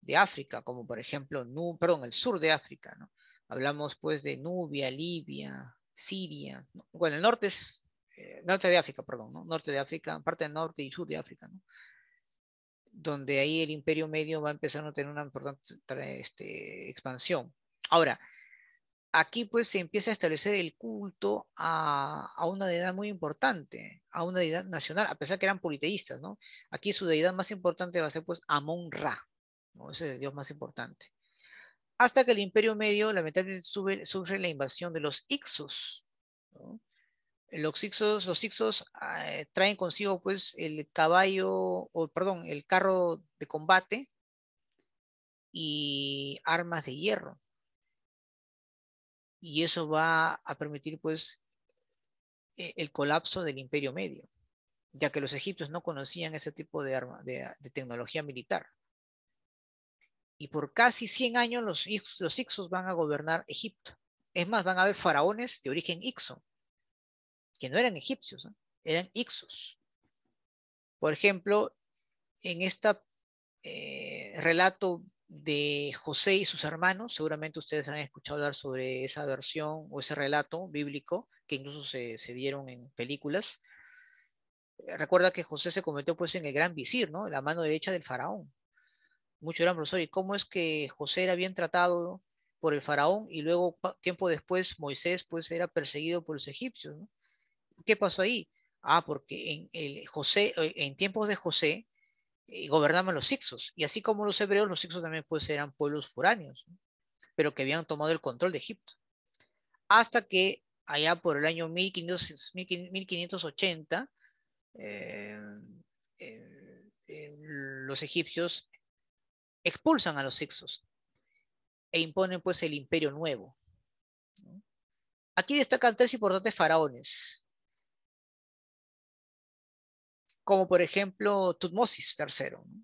de África, como por ejemplo, perdón, el sur de África, ¿no? Hablamos pues de Nubia, Libia, Siria, ¿no? Bueno, el norte es, norte de África, perdón, ¿no? Norte de África, parte del norte y sur de África, ¿no? Donde ahí el Imperio Medio va a empezar a tener una importante expansión. Ahora, aquí pues se empieza a establecer el culto a una deidad muy importante, a una deidad nacional, a pesar que eran politeístas, ¿no? Aquí su deidad más importante va a ser pues Amón-Ra, ¿no? Ese es el dios más importante. Hasta que el Imperio Medio lamentablemente sufre la invasión de los Ixos, ¿no? Los Ixos traen consigo pues el caballo, o perdón, el carro de combate y armas de hierro. Y eso va a permitir pues el colapso del Imperio Medio, ya que los egipcios no conocían ese tipo de arma, de tecnología militar. Y por casi 100 años los Ixos van a gobernar Egipto. Es más, van a haber faraones de origen Ixo, que no eran egipcios, ¿no? Eran Ixos. Por ejemplo, en este relato de José y sus hermanos, seguramente ustedes han escuchado hablar sobre esa versión o ese relato bíblico, que incluso se dieron en películas. Recuerda que José se convirtió pues en el gran visir, ¿no? La mano derecha del faraón. Mucho eran, profesor, ¿y cómo es que José era bien tratado por el faraón y luego tiempo después Moisés pues era perseguido por los egipcios, ¿no? ¿Qué pasó ahí? Ah, porque en tiempos de José gobernaban los Hicsos, y así como los hebreos, los Hicsos también pues eran pueblos foráneos, ¿no? Pero que habían tomado el control de Egipto. Hasta que allá por el año 1580, eh, los egipcios expulsan a los Hicsos e imponen pues el imperio nuevo, ¿no? Aquí destacan tres importantes faraones, como por ejemplo Tutmosis III, ¿no?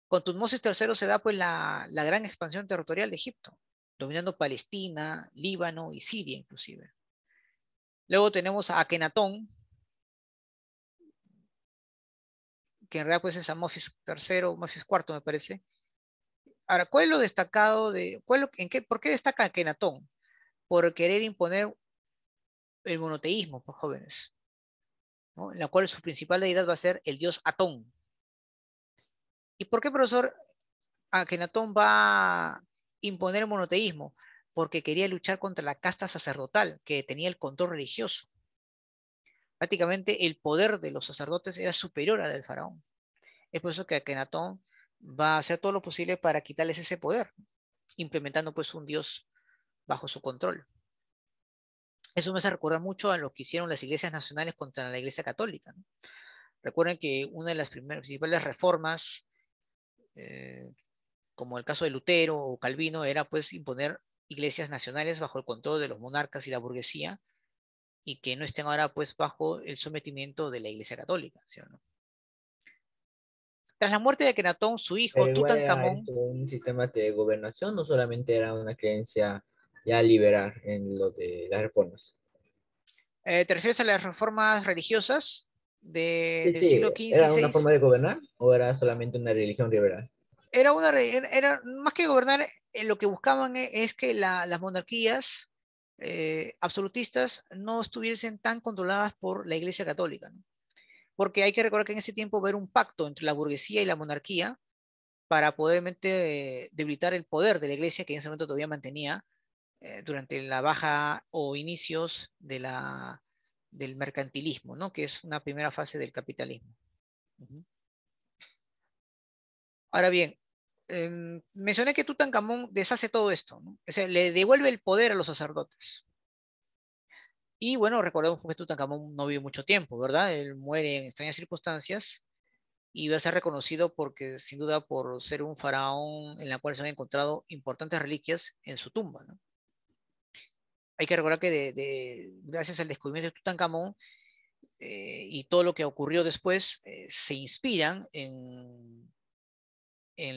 Con Tutmosis III se da pues la gran expansión territorial de Egipto, dominando Palestina, Líbano y Siria inclusive. Luego tenemos a Akenatón, que en realidad pues es Amofis III, Amofis IV me parece. Ahora, ¿cuál es lo destacado por qué destaca Akenatón? Por querer imponer el monoteísmo, por jóvenes, ¿no? En la cual su principal deidad va a ser el dios Atón. ¿Y por qué, profesor, Akenatón va a imponer el monoteísmo? Porque quería luchar contra la casta sacerdotal, que tenía el control religioso. Prácticamente el poder de los sacerdotes era superior al del faraón. Es por eso que Akenatón va a hacer todo lo posible para quitarles ese poder, implementando pues un dios bajo su control. Eso me hace recordar mucho a lo que hicieron las iglesias nacionales contra la iglesia católica, ¿no? Recuerden que una de las principales reformas, eh, como el caso de Lutero o Calvino, era pues imponer iglesias nacionales bajo el control de los monarcas y la burguesía, y que no estén ahora pues bajo el sometimiento de la iglesia católica, ¿sí o no? Tras la muerte de Akenatón, su hijo Pero igual era Tutankamón, esto un sistema de gobernación, no solamente era una creencia ya liberal en lo de las reformas. ¿te refieres a las reformas religiosas Sí, del sí, siglo XV y ¿era una XVI? forma de gobernar o era solamente una religión liberal? Era más que gobernar, lo que buscaban es que las monarquías absolutistas no estuviesen tan controladas por la Iglesia Católica, ¿no? Porque hay que recordar que en ese tiempo hubo un pacto entre la burguesía y la monarquía para poder debilitar el poder de la Iglesia, que en ese momento todavía mantenía durante la baja o inicios del mercantilismo, ¿no? Que es una primera fase del capitalismo. Ujú. Ahora bien, mencioné que Tutankamón deshace todo esto, ¿no? O sea, le devuelve el poder a los sacerdotes. Y bueno, recordemos que Tutankamón no vive mucho tiempo, ¿verdad? Él muere en extrañas circunstancias y va a ser reconocido porque, sin duda, por ser un faraón en la cual se han encontrado importantes reliquias en su tumba, ¿no? Hay que recordar que gracias al descubrimiento de Tutankamón y todo lo que ocurrió después, se inspiran en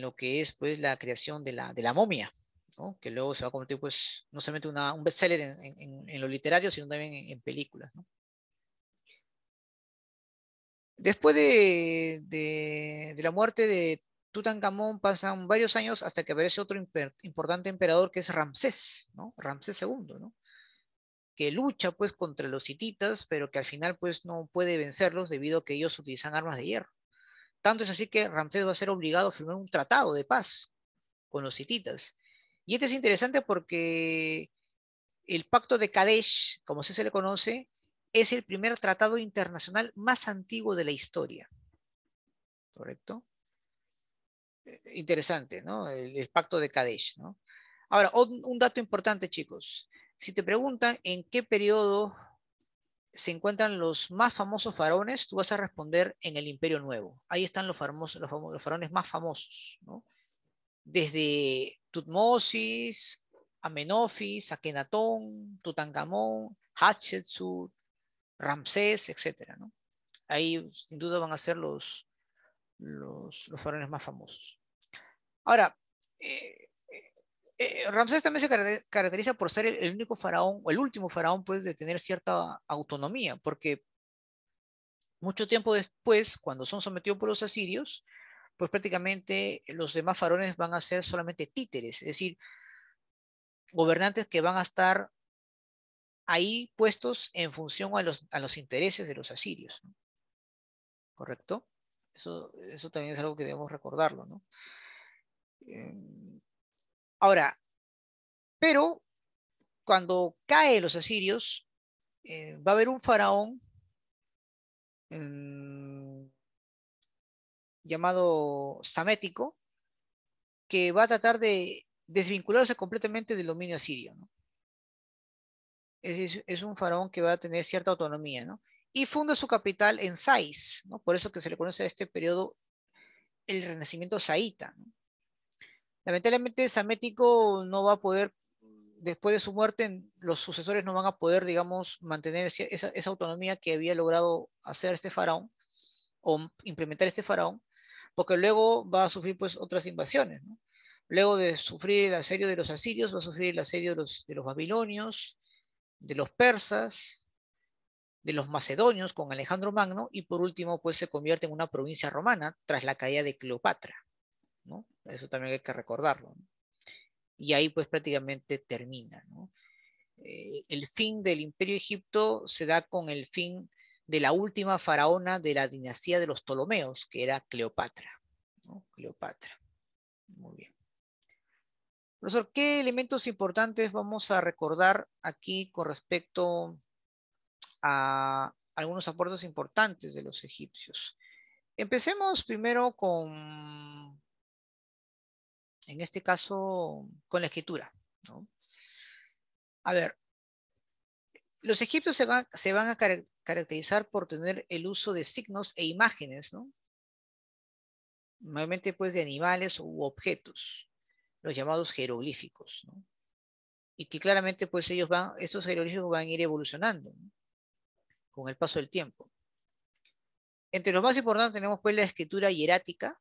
lo que es pues la creación de la momia, ¿no? Que luego se va a convertir pues no solamente un bestseller en lo literario, sino también en películas, ¿no? Después de la muerte de Tutankamón pasan varios años hasta que aparece otro importante emperador que es Ramsés, ¿no? Ramsés II, ¿no? Que lucha pues contra los hititas, pero que al final pues no puede vencerlos debido a que ellos utilizan armas de hierro. Tanto es así que Ramsés va a ser obligado a firmar un tratado de paz con los hititas. Y este es interesante porque el Pacto de Kadesh, como se le conoce, es el primer tratado internacional más antiguo de la historia, ¿correcto? Interesante, ¿no? El Pacto de Kadesh, ¿no? Ahora, un dato importante, chicos. Si te preguntan en qué periodo se encuentran los más famosos faraones, tú vas a responder en el Imperio Nuevo. Ahí están los faraones más famosos, ¿no? Desde Tutmosis, Amenofis, Akenatón, Tutankamón, Hatshepsut, Ramsés, etcétera, ¿no? Ahí sin duda van a ser los faraones más famosos. Ahora, eh, Ramsés también se caracteriza por ser el único faraón, o el último faraón, pues, de tener cierta autonomía, porque mucho tiempo después, cuando son sometidos por los asirios, pues prácticamente los demás faraones van a ser solamente títeres, es decir, gobernantes que van a estar ahí puestos en función a los intereses de los asirios, ¿no? ¿Correcto? Eso también es algo que debemos recordarlo, ¿no? Eh, Ahora, pero cuando caen los asirios, va a haber un faraón mm, llamado Samético que va a tratar de desvincularse completamente del dominio asirio, ¿no? Es un faraón que va a tener cierta autonomía, ¿no? Y funda su capital en Sais, ¿no? Por eso que se le conoce a este periodo el Renacimiento saíta, ¿no? Lamentablemente, Samético no va a poder, después de su muerte, los sucesores no van a poder, digamos, mantener esa autonomía que había logrado hacer este faraón o implementar este faraón, porque luego va a sufrir pues otras invasiones, ¿no? Luego de sufrir el asedio de los asirios, va a sufrir el asedio de los babilonios, de los persas, de los macedonios con Alejandro Magno, y por último pues se convierte en una provincia romana tras la caída de Cleopatra, ¿no? Eso también hay que recordarlo, ¿no? Y ahí pues prácticamente termina, ¿no? El fin del imperio egipto se da con el fin de la última faraona de la dinastía de los Ptolomeos, que era Cleopatra, ¿no? Cleopatra. Muy bien. Profesor, ¿qué elementos importantes vamos a recordar aquí con respecto a algunos aportes importantes de los egipcios? Empecemos primero con, en este caso, con la escritura, ¿no? A ver, los egipcios se van a caracterizar por tener el uso de signos e imágenes, ¿no? Normalmente pues de animales u objetos, los llamados jeroglíficos, ¿no? Y que claramente pues estos jeroglíficos van a ir evolucionando, ¿no? Con el paso del tiempo. Entre los más importantes tenemos pues la escritura hierática,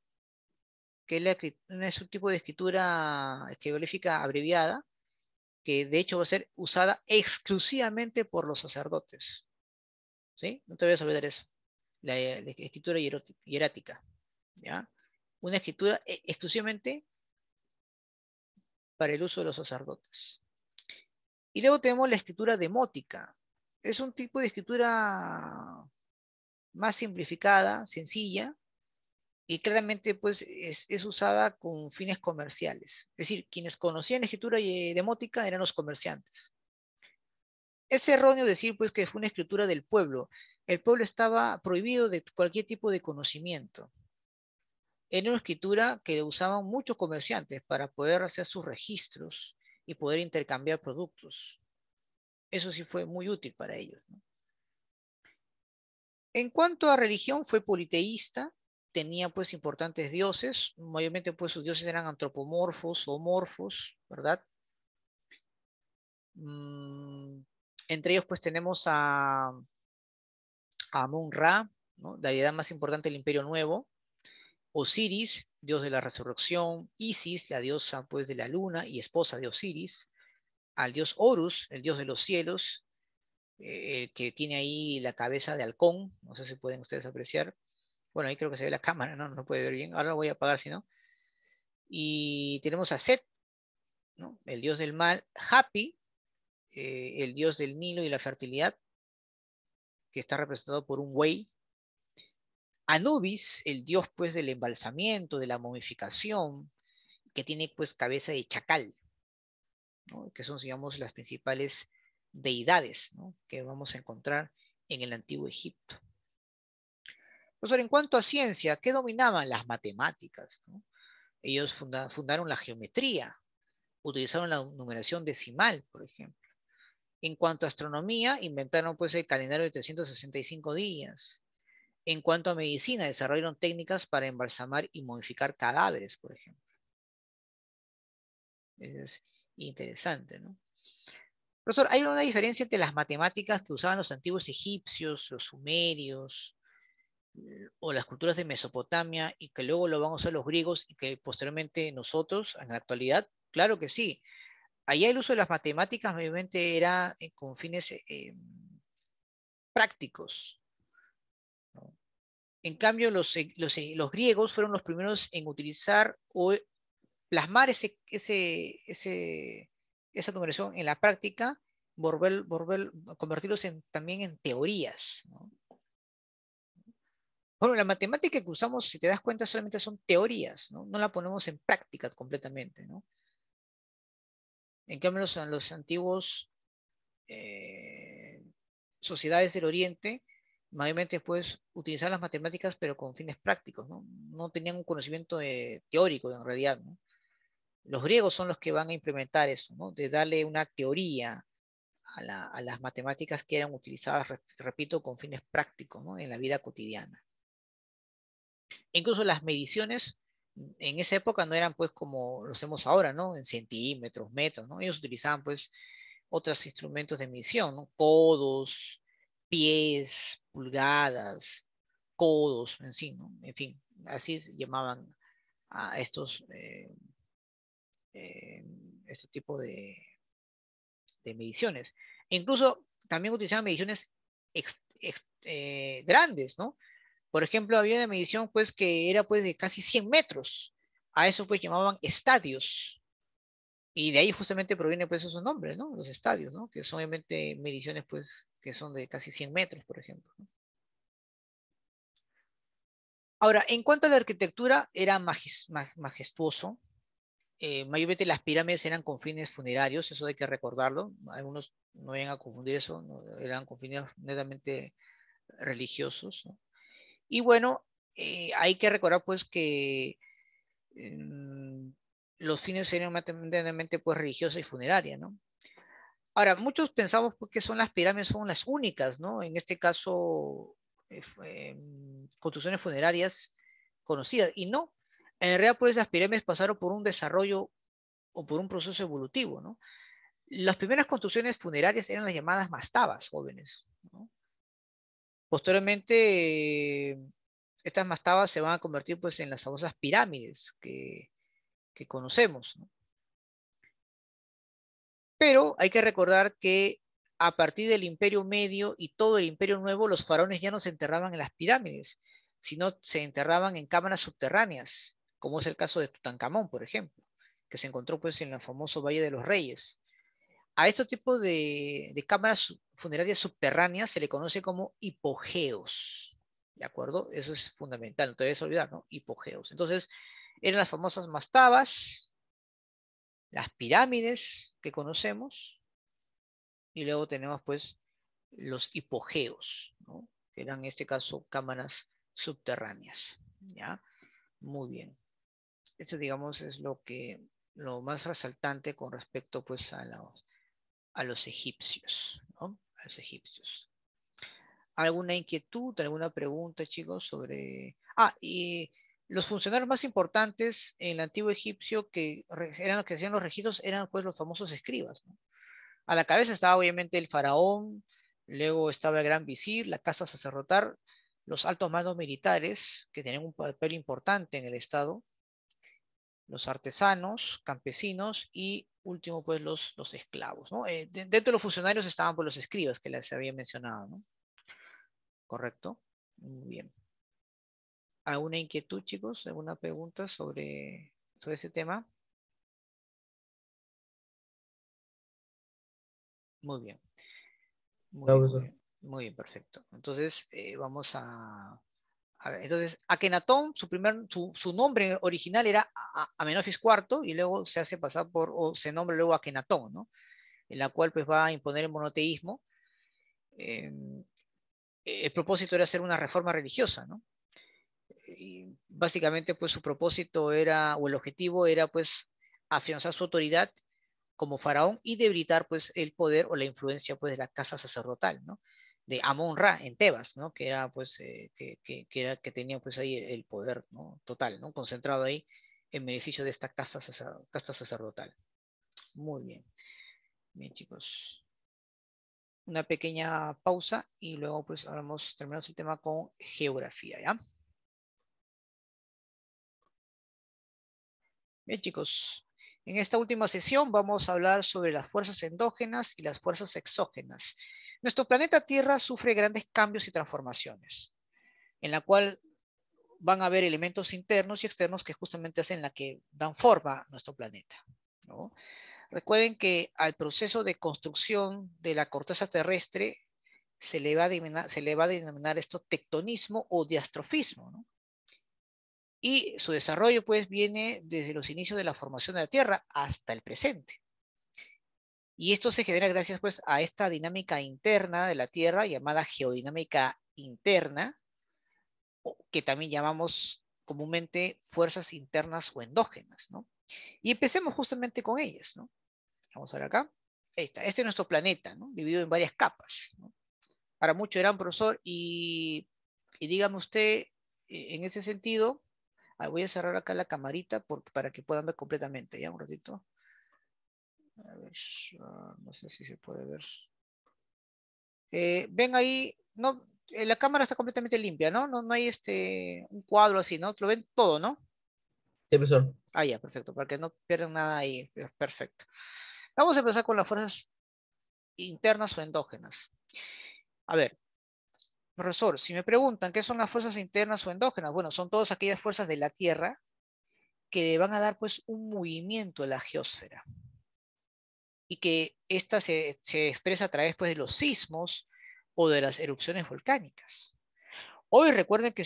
que es un tipo de escritura jeroglífica abreviada, que de hecho va a ser usada exclusivamente por los sacerdotes, ¿sí? No te voy a olvidar eso. La escritura hierática, ¿ya? Una escritura exclusivamente para el uso de los sacerdotes. Y luego tenemos la escritura demótica. Es un tipo de escritura más simplificada, sencilla, y claramente pues es usada con fines comerciales. Es decir, quienes conocían la escritura demótica eran los comerciantes. Es erróneo decir pues que fue una escritura del pueblo. El pueblo estaba prohibido de cualquier tipo de conocimiento. Era una escritura que usaban muchos comerciantes para poder hacer sus registros y poder intercambiar productos. Eso sí fue muy útil para ellos, ¿no? En cuanto a religión, fue politeísta, tenía pues importantes dioses, mayormente pues sus dioses eran antropomorfos o morfos, ¿verdad? Mm, entre ellos pues tenemos a Amun-Ra, ¿no? La deidad más importante del Imperio Nuevo, Osiris, dios de la resurrección, Isis, la diosa pues de la luna y esposa de Osiris, al dios Horus, el dios de los cielos, el que tiene ahí la cabeza de halcón, no sé si pueden ustedes apreciar. Bueno, ahí creo que se ve la cámara, ¿no? No puede ver bien. Ahora lo voy a apagar si no. Y tenemos a Set, ¿no? El dios del mal, Hapi, el dios del Nilo y la fertilidad, que está representado por un buey. Anubis, el dios pues del embalsamiento, de la momificación, que tiene pues cabeza de chacal, ¿no? Que son, digamos, las principales deidades, ¿no? Que vamos a encontrar en el antiguo Egipto. Profesor, en cuanto a ciencia, ¿qué dominaban? Las matemáticas, ¿no? Ellos fundaron la geometría, utilizaron la numeración decimal, por ejemplo. En cuanto a astronomía, inventaron pues el calendario de 365 días. En cuanto a medicina, desarrollaron técnicas para embalsamar y modificar cadáveres, por ejemplo. Eso es interesante, ¿no? Profesor, ¿hay una diferencia entre las matemáticas que usaban los antiguos egipcios, los sumerios, o las culturas de Mesopotamia y que luego lo van a usar los griegos y que posteriormente nosotros en la actualidad? Claro que sí. Allá el uso de las matemáticas obviamente era con fines prácticos, ¿no? En cambio, los griegos fueron los primeros en utilizar o plasmar esa numeración en la práctica, convertirlos también en teorías, ¿no? Bueno, la matemática que usamos, si te das cuenta, solamente son teorías, ¿no? No la ponemos en práctica completamente, ¿no? En cambio, los antiguos eh, sociedades del Oriente, mayormente pues utilizar las matemáticas, pero con fines prácticos, ¿no? No tenían un conocimiento teórico en realidad, ¿no? Los griegos son los que van a implementar eso, ¿no? De darle una teoría a las matemáticas que eran utilizadas, repito, con fines prácticos, ¿no? En la vida cotidiana. Incluso las mediciones en esa época no eran pues como lo hacemos ahora, ¿no? En centímetros, metros, ¿no? Ellos utilizaban pues otros instrumentos de medición, ¿no? Codos, pies, pulgadas, codos, en sí, ¿no? En fin, así se llamaban a eh, este tipo de mediciones. E incluso también utilizaban mediciones grandes, ¿no? Por ejemplo, había una medición pues que era pues de casi 100 metros. A eso pues llamaban estadios. Y de ahí justamente proviene pues esos nombres, ¿no? Los estadios, ¿no? Que son obviamente mediciones pues que son de casi 100 metros, por ejemplo, ¿no? Ahora, en cuanto a la arquitectura, era majestuoso. Mayormente las pirámides eran con fines funerarios, eso hay que recordarlo. Algunos no vayan a confundir eso, no, eran con fines netamente religiosos, ¿no? Y bueno, hay que recordar pues que mm, los fines eran netamente pues religiosa y funeraria, ¿no? Ahora, muchos pensamos pues, que son las pirámides, son las únicas, ¿no? En este caso, construcciones funerarias conocidas. Y no, en realidad, pues las pirámides pasaron por un desarrollo o por un proceso evolutivo, ¿no? Las primeras construcciones funerarias eran las llamadas mastabas, jóvenes, ¿no? Posteriormente, estas mastabas se van a convertir pues en las famosas pirámides que conocemos, ¿no? Pero hay que recordar que a partir del Imperio Medio y todo el Imperio Nuevo, los faraones ya no se enterraban en las pirámides, sino se enterraban en cámaras subterráneas, como es el caso de Tutankamón, por ejemplo, que se encontró pues en el famoso Valle de los Reyes. A este tipo de cámaras funerarias subterráneas se le conoce como hipogeos, ¿de acuerdo? Eso es fundamental, no te debes olvidar, ¿no? Hipogeos. Entonces, eran las famosas mastabas, las pirámides que conocemos, y luego tenemos pues los hipogeos, ¿no? Que eran en este caso cámaras subterráneas, ¿ya? Muy bien. Eso digamos es lo más resaltante con respecto pues a los egipcios, ¿no? A los egipcios. ¿Alguna inquietud, alguna pregunta, chicos, sobre... Ah, y los funcionarios más importantes en el antiguo egipcio que eran los que hacían los registros eran pues los famosos escribas, ¿no? A la cabeza estaba obviamente el faraón, luego estaba el gran visir, la casa sacerdotal, los altos mandos militares que tenían un papel importante en el Estado, los artesanos, campesinos y último pues los esclavos, ¿no? Dentro de los funcionarios estaban pues los escribas que les había mencionado, ¿no? ¿Correcto? Muy bien. ¿Alguna inquietud, chicos? ¿Alguna pregunta sobre ese tema? Muy bien, muy No, bien, muy profesor. bien. Muy bien, perfecto. Entonces, vamos a ver, entonces, Akenatón, su nombre original era Amenofis IV y luego se hace pasar o se nombra luego Akenatón, ¿no? En la cual pues va a imponer el monoteísmo. Eh, el propósito era hacer una reforma religiosa, ¿no? Y básicamente pues su propósito era, o el objetivo era pues afianzar su autoridad como faraón y debilitar pues el poder o la influencia pues de la casa sacerdotal, ¿no? De Amon-Ra en Tebas, ¿no? Que era pues que tenía pues ahí el poder, ¿no? Total, ¿no? Concentrado ahí en beneficio de esta casta sacerdotal. Muy bien. Bien, chicos. Una pequeña pausa y luego pues terminamos el tema con geografía, ¿ya? Bien, chicos, en esta última sesión vamos a hablar sobre las fuerzas endógenas y las fuerzas exógenas. Nuestro planeta Tierra sufre grandes cambios y transformaciones, en la cual van a haber elementos internos y externos que justamente hacen la que dan forma a nuestro planeta, ¿no? Recuerden que al proceso de construcción de la corteza terrestre se le va a denominar esto tectonismo o diastrofismo, ¿no? Y su desarrollo pues viene desde los inicios de la formación de la Tierra hasta el presente. Y esto se genera gracias pues a esta dinámica interna de la Tierra llamada geodinámica interna, que también llamamos comúnmente fuerzas internas o endógenas, ¿no? Y empecemos justamente con ellas, ¿no? Vamos a ver acá. Ahí está. Este es nuestro planeta, ¿no? Dividido en varias capas, ¿no? Para muchos eran profesor y dígame usted, en ese sentido, voy a cerrar acá la camarita para que puedan ver completamente, ya un ratito. A ver, no sé si se puede ver. Ven ahí, no, la cámara está completamente limpia, ¿no? No, no hay un cuadro así, ¿no? Lo ven todo, ¿no? Sí, profesor. Ah, ya, perfecto, para que no pierdan nada ahí. Perfecto. Vamos a empezar con las fuerzas internas o endógenas. A ver, profesor, si me preguntan qué son las fuerzas internas o endógenas, bueno, son todas aquellas fuerzas de la Tierra que le van a dar pues un movimiento a la geósfera y que ésta se expresa a través pues de los sismos o de las erupciones volcánicas. Hoy recuerden que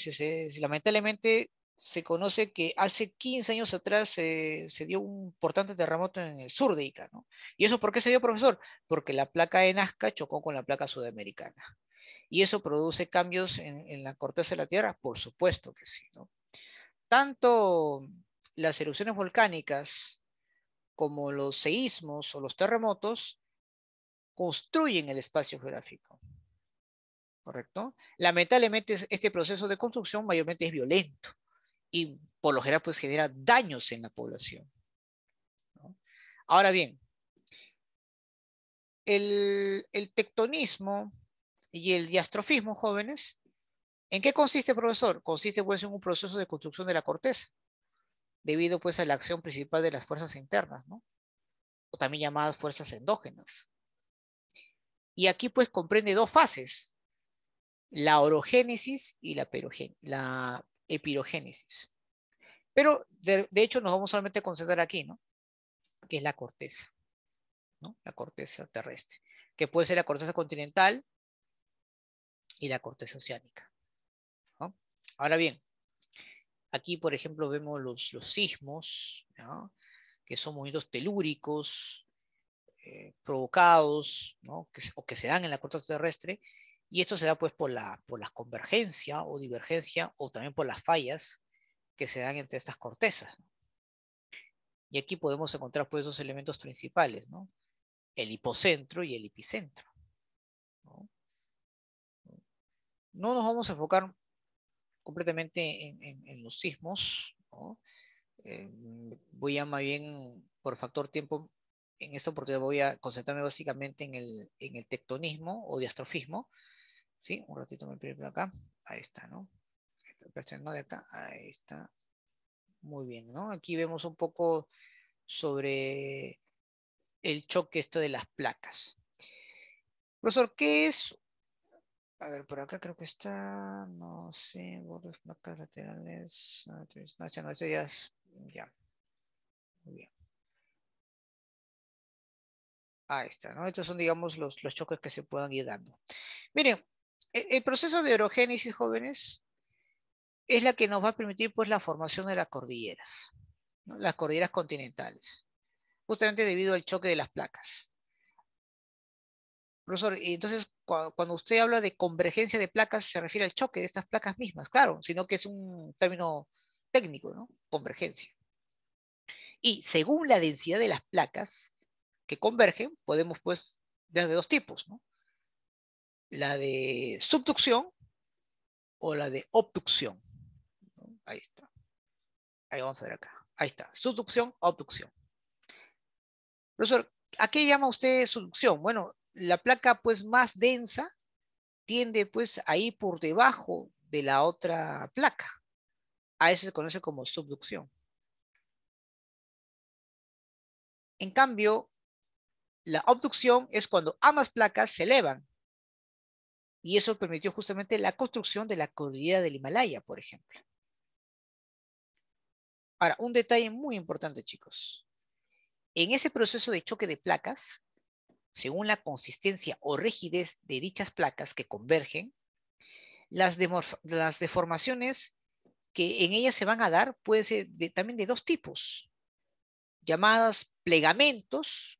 lamentablemente se conoce que hace 15 años atrás se dio un importante terremoto en el sur de Ica, ¿no? ¿Y eso por qué se dio, profesor? Porque la placa de Nazca chocó con la placa sudamericana. ¿Y eso produce cambios en la corteza de la Tierra? Por supuesto que sí, ¿no? Tanto las erupciones volcánicas como los seísmos o los terremotos construyen el espacio geográfico, ¿correcto? Lamentablemente este proceso de construcción mayormente es violento y por lo general pues genera daños en la población, ¿no? Ahora bien, el tectonismo y el diastrofismo, jóvenes, ¿en qué consiste, profesor? Consiste pues en un proceso de construcción de la corteza, debido pues a la acción principal de las fuerzas internas, ¿no? O también llamadas fuerzas endógenas. Y aquí pues comprende dos fases, la orogénesis y la epirogénesis. Pero de hecho nos vamos solamente a concentrar aquí, ¿no? Que es la corteza, ¿no? La corteza terrestre, que puede ser la corteza continental y la corteza oceánica, ¿no? Ahora bien, aquí por ejemplo vemos los sismos, ¿no? Que son movimientos telúricos provocados, ¿no? O que se dan en la corteza terrestre, y esto se da pues por la convergencia o divergencia o también por las fallas que se dan entre estas cortezas, ¿no? Y aquí podemos encontrar pues dos elementos principales, ¿no? El hipocentro y el epicentro, ¿no? No nos vamos a enfocar completamente en los sismos, ¿no? Voy a más bien, por factor tiempo, en esta oportunidad voy a concentrarme básicamente en el tectonismo o diastrofismo, ¿sí? Un ratito me pierdo acá, ahí está, ¿no? No de acá, ahí está, muy bien, ¿no? Aquí vemos un poco sobre el choque esto de las placas. Profesor, ¿qué es? A ver, por acá creo que está, no sé, bordes, placas laterales, no, no, este ya es, ya, muy bien. Ahí está, ¿no? Estos son, digamos, los choques que se puedan ir dando. Miren, el proceso de orogénesis, jóvenes, es la que nos va a permitir, pues, la formación de las cordilleras, ¿no? Las cordilleras continentales, justamente debido al choque de las placas. Profesor, y entonces, cuando usted habla de convergencia de placas, se refiere al choque de estas placas mismas, claro, sino que es un término técnico, ¿no? Convergencia. Y según la densidad de las placas, que convergen, podemos pues ver de dos tipos, ¿no? La de subducción o la de obducción, ¿no? Ahí está. Ahí vamos a ver acá. Ahí está. Subducción, obducción. Profesor, ¿a qué llama usted subducción? Bueno, la placa pues más densa tiende pues a ir por debajo de la otra placa. A eso se conoce como subducción. En cambio, la obducción es cuando ambas placas se elevan. Y eso permitió justamente la construcción de la cordillera del Himalaya, por ejemplo. Ahora, un detalle muy importante, chicos. En ese proceso de choque de placas, según la consistencia o rigidez de dichas placas que convergen, las deformaciones que en ellas se van a dar pueden ser también de dos tipos, llamadas plegamentos,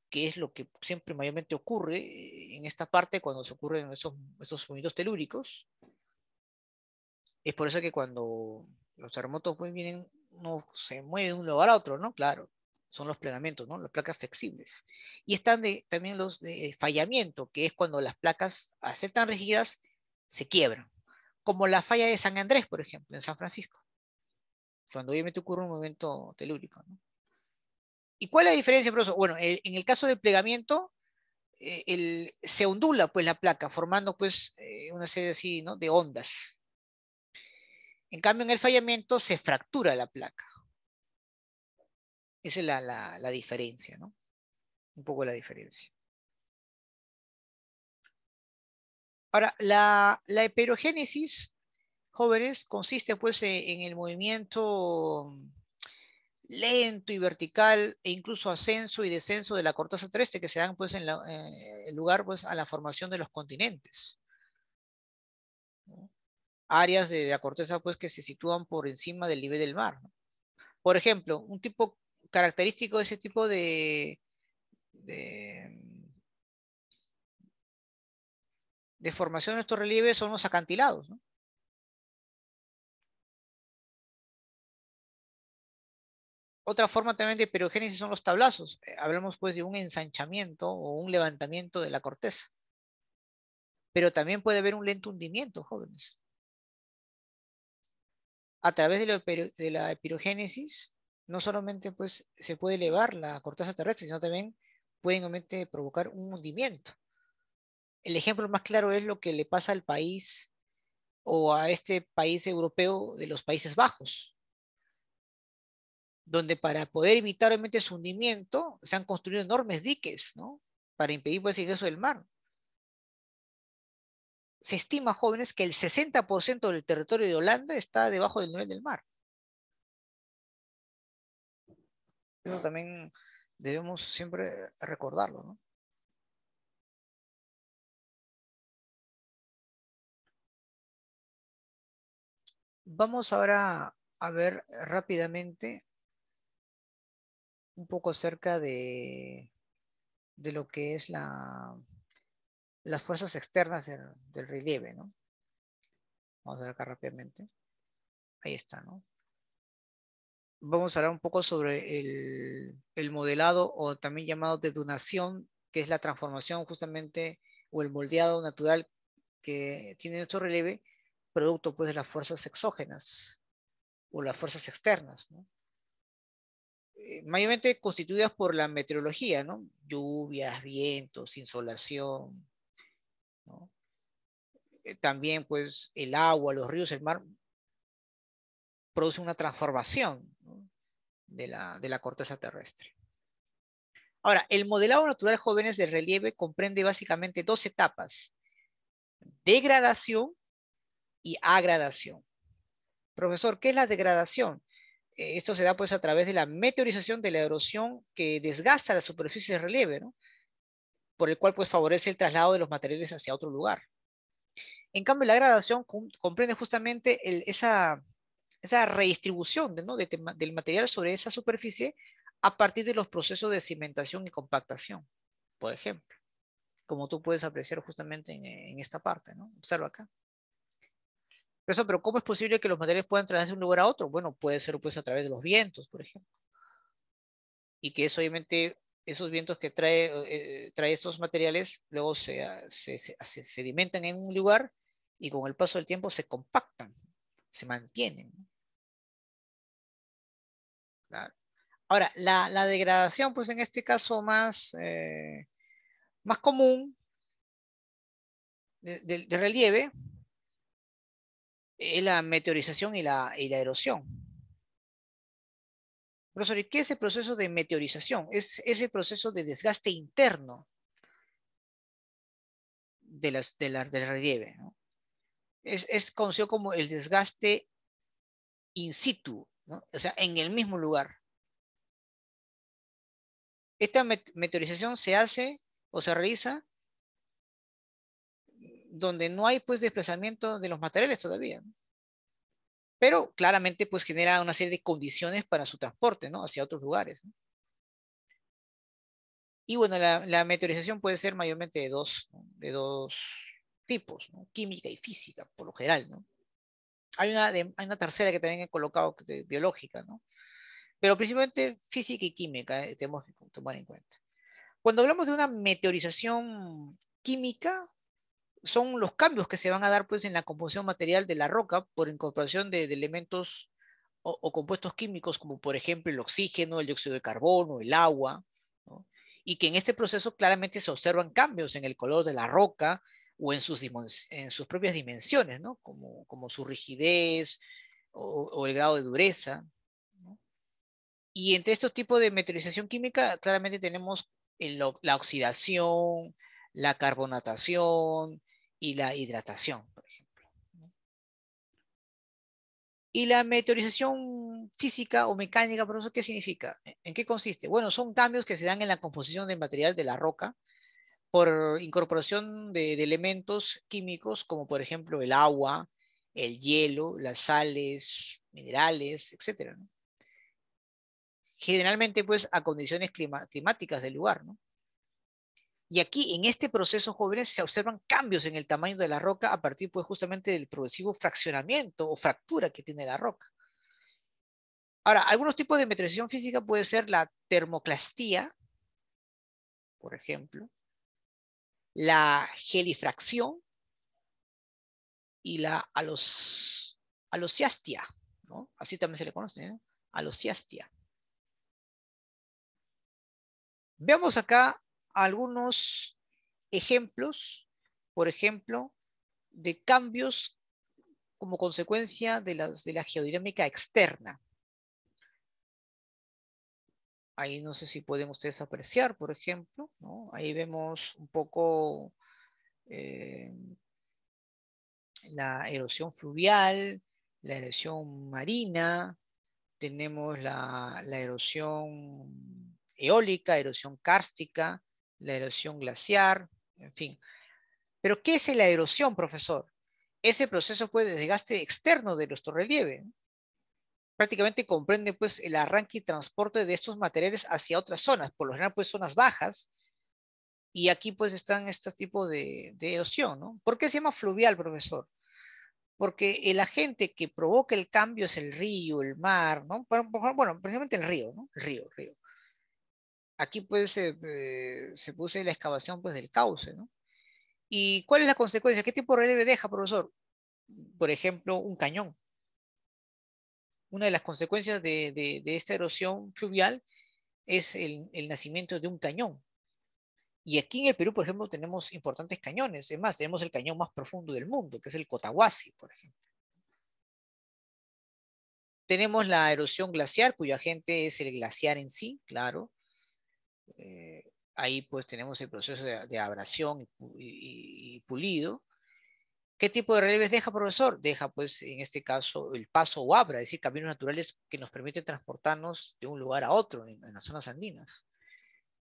que es lo que siempre mayormente ocurre en esta parte cuando se ocurren esos movimientos telúricos. Es por eso que cuando los terremotos pues, vienen, no se mueve de un lugar a otro, ¿no? Claro, son los plegamentos, ¿no? Las placas flexibles. Y están también los de fallamiento, que es cuando las placas, al ser tan rígidas, se quiebran. Como la falla de San Andrés, por ejemplo, en San Francisco, cuando obviamente ocurre un movimiento telúrico, ¿no? ¿Y cuál es la diferencia, profesor? Bueno, en el caso del plegamiento, se ondula pues la placa, formando pues una serie así, ¿no? De ondas. En cambio, en el fallamiento se fractura la placa. Esa es la diferencia, ¿no? Un poco la diferencia. Ahora, la heterogénesis, jóvenes, consiste pues en el movimiento lento y vertical e incluso ascenso y descenso de la corteza terrestre que se dan pues en el lugar pues a la formación de los continentes, ¿no? Áreas de la corteza pues que se sitúan por encima del nivel del mar, ¿no? Por ejemplo, un tipo característico de ese tipo de, de formación de estos relieves son los acantilados, ¿no? Otra forma también de perigénesis son los tablazos. Hablamos pues de un ensanchamiento o un levantamiento de la corteza. Pero también puede haber un lento hundimiento, jóvenes. A través de la epirogénesis, no solamente pues se puede elevar la corteza terrestre, sino también pueden obviamente provocar un hundimiento. El ejemplo más claro es lo que le pasa al país o a este país europeo de los Países Bajos, donde para poder evitar obviamente su hundimiento se han construido enormes diques, ¿no? Para impedir pues el ingreso del mar. Se estima, jóvenes, que el 60% del territorio de Holanda está debajo del nivel del mar. Eso también debemos siempre recordarlo, ¿no? Vamos ahora a ver rápidamente un poco acerca de lo que es las fuerzas externas del relieve, ¿no? Vamos a ver acá rápidamente. Ahí está, ¿no? Vamos a hablar un poco sobre el modelado o también llamado dedunación, que es la transformación justamente o el moldeado natural que tiene nuestro relieve, producto pues de las fuerzas exógenas o las fuerzas externas, ¿no? Mayormente constituidas por la meteorología, ¿no? Lluvias, vientos, insolación, ¿no? También pues el agua, los ríos, el mar producen una transformación, ¿no? de la corteza terrestre. Ahora, el modelado natural jóvenes de relieve comprende básicamente dos etapas: degradación y agradación. Profesor, ¿qué es la degradación? Esto se da pues a través de la meteorización de la erosión que desgasta la superficie de relieve, ¿no? Por el cual pues favorece el traslado de los materiales hacia otro lugar. En cambio, la gradación comprende justamente esa redistribución del material sobre esa superficie a partir de los procesos de cimentación y compactación, por ejemplo, como tú puedes apreciar justamente en esta parte, ¿no? Observa acá. Pero ¿cómo es posible que los materiales puedan trasladarse de un lugar a otro? Bueno, puede ser pues a través de los vientos, por ejemplo. y que es obviamente esos vientos que trae estos materiales luego se sedimentan en un lugar y con el paso del tiempo se compactan, se mantienen, ¿no? Claro. Ahora, la degradación, pues en este caso más común de relieve es la meteorización y la erosión. Profesor, ¿y qué es el proceso de meteorización? Es ese proceso de desgaste interno del relieve, ¿no? Es conocido como el desgaste in situ, ¿no? O sea, en el mismo lugar. Esta meteorización se hace o se realiza donde no hay pues desplazamiento de los materiales todavía, ¿no? Pero claramente pues genera una serie de condiciones para su transporte, ¿no? Hacia otros lugares, ¿no? Y bueno, la meteorización puede ser mayormente de dos, ¿no? De dos tipos, ¿no? Química y física, por lo general, ¿no? Hay una tercera que también he colocado, biológica, ¿no? Pero principalmente física y química, tenemos que tomar en cuenta. Cuando hablamos de una meteorización química, son los cambios que se van a dar pues en la composición material de la roca por incorporación de elementos o compuestos químicos como por ejemplo el oxígeno, el dióxido de carbono, el agua, ¿no? Y que en este proceso claramente se observan cambios en el color de la roca o en sus propias dimensiones, ¿no? Como su rigidez o el grado de dureza, ¿no? Y entre estos tipos de meteorización química, claramente tenemos la oxidación, la carbonatación y la hidratación, por ejemplo, ¿no? Y la meteorización física o mecánica, por eso, ¿qué significa? ¿En qué consiste? Bueno, son cambios que se dan en la composición del material de la roca por incorporación de elementos químicos como por ejemplo el agua, el hielo, las sales, minerales, etcétera, ¿no? Generalmente pues a condiciones climáticas del lugar, ¿no? Y aquí, en este proceso, jóvenes, se observan cambios en el tamaño de la roca a partir, pues, justamente del progresivo fraccionamiento o fractura que tiene la roca. Ahora, algunos tipos de meteorización física puede ser la termoclastía, por ejemplo, la gelifracción y la alociastia, ¿no? Así también se le conoce, ¿eh? Alociastia. Veamos acá algunos ejemplos, por ejemplo, de cambios como consecuencia de la geodinámica externa. Ahí no sé si pueden ustedes apreciar, por ejemplo, ¿no? Ahí vemos un poco eh, la erosión fluvial, la erosión marina, tenemos la erosión eólica, erosión kárstica, la erosión glaciar, en fin. Pero ¿qué es la erosión, profesor? Ese proceso pues, de desgaste externo de nuestro relieve, ¿no? Prácticamente comprende pues el arranque y transporte de estos materiales hacia otras zonas, por lo general pues zonas bajas, y aquí pues están estos tipos de erosión, ¿no? ¿Por qué se llama fluvial, profesor? Porque el agente que provoca el cambio es el río, el mar, ¿no? Bueno, precisamente el río, ¿no? El río. Aquí pues se puso la excavación pues del cauce, ¿no? ¿Y cuál es la consecuencia? ¿Qué tipo de relieve deja, profesor? Por ejemplo, un cañón. Una de las consecuencias de esta erosión fluvial es el nacimiento de un cañón. Y aquí en el Perú, por ejemplo, tenemos importantes cañones. Es más, tenemos el cañón más profundo del mundo, que es el Cotahuasi, por ejemplo. Tenemos la erosión glaciar, cuyo agente es el glaciar en sí, claro. Ahí pues tenemos el proceso de abrasión y pulido. ¿Qué tipo de relieves deja, profesor? Deja pues en este caso el paso o abra, es decir, caminos naturales que nos permiten transportarnos de un lugar a otro en las zonas andinas.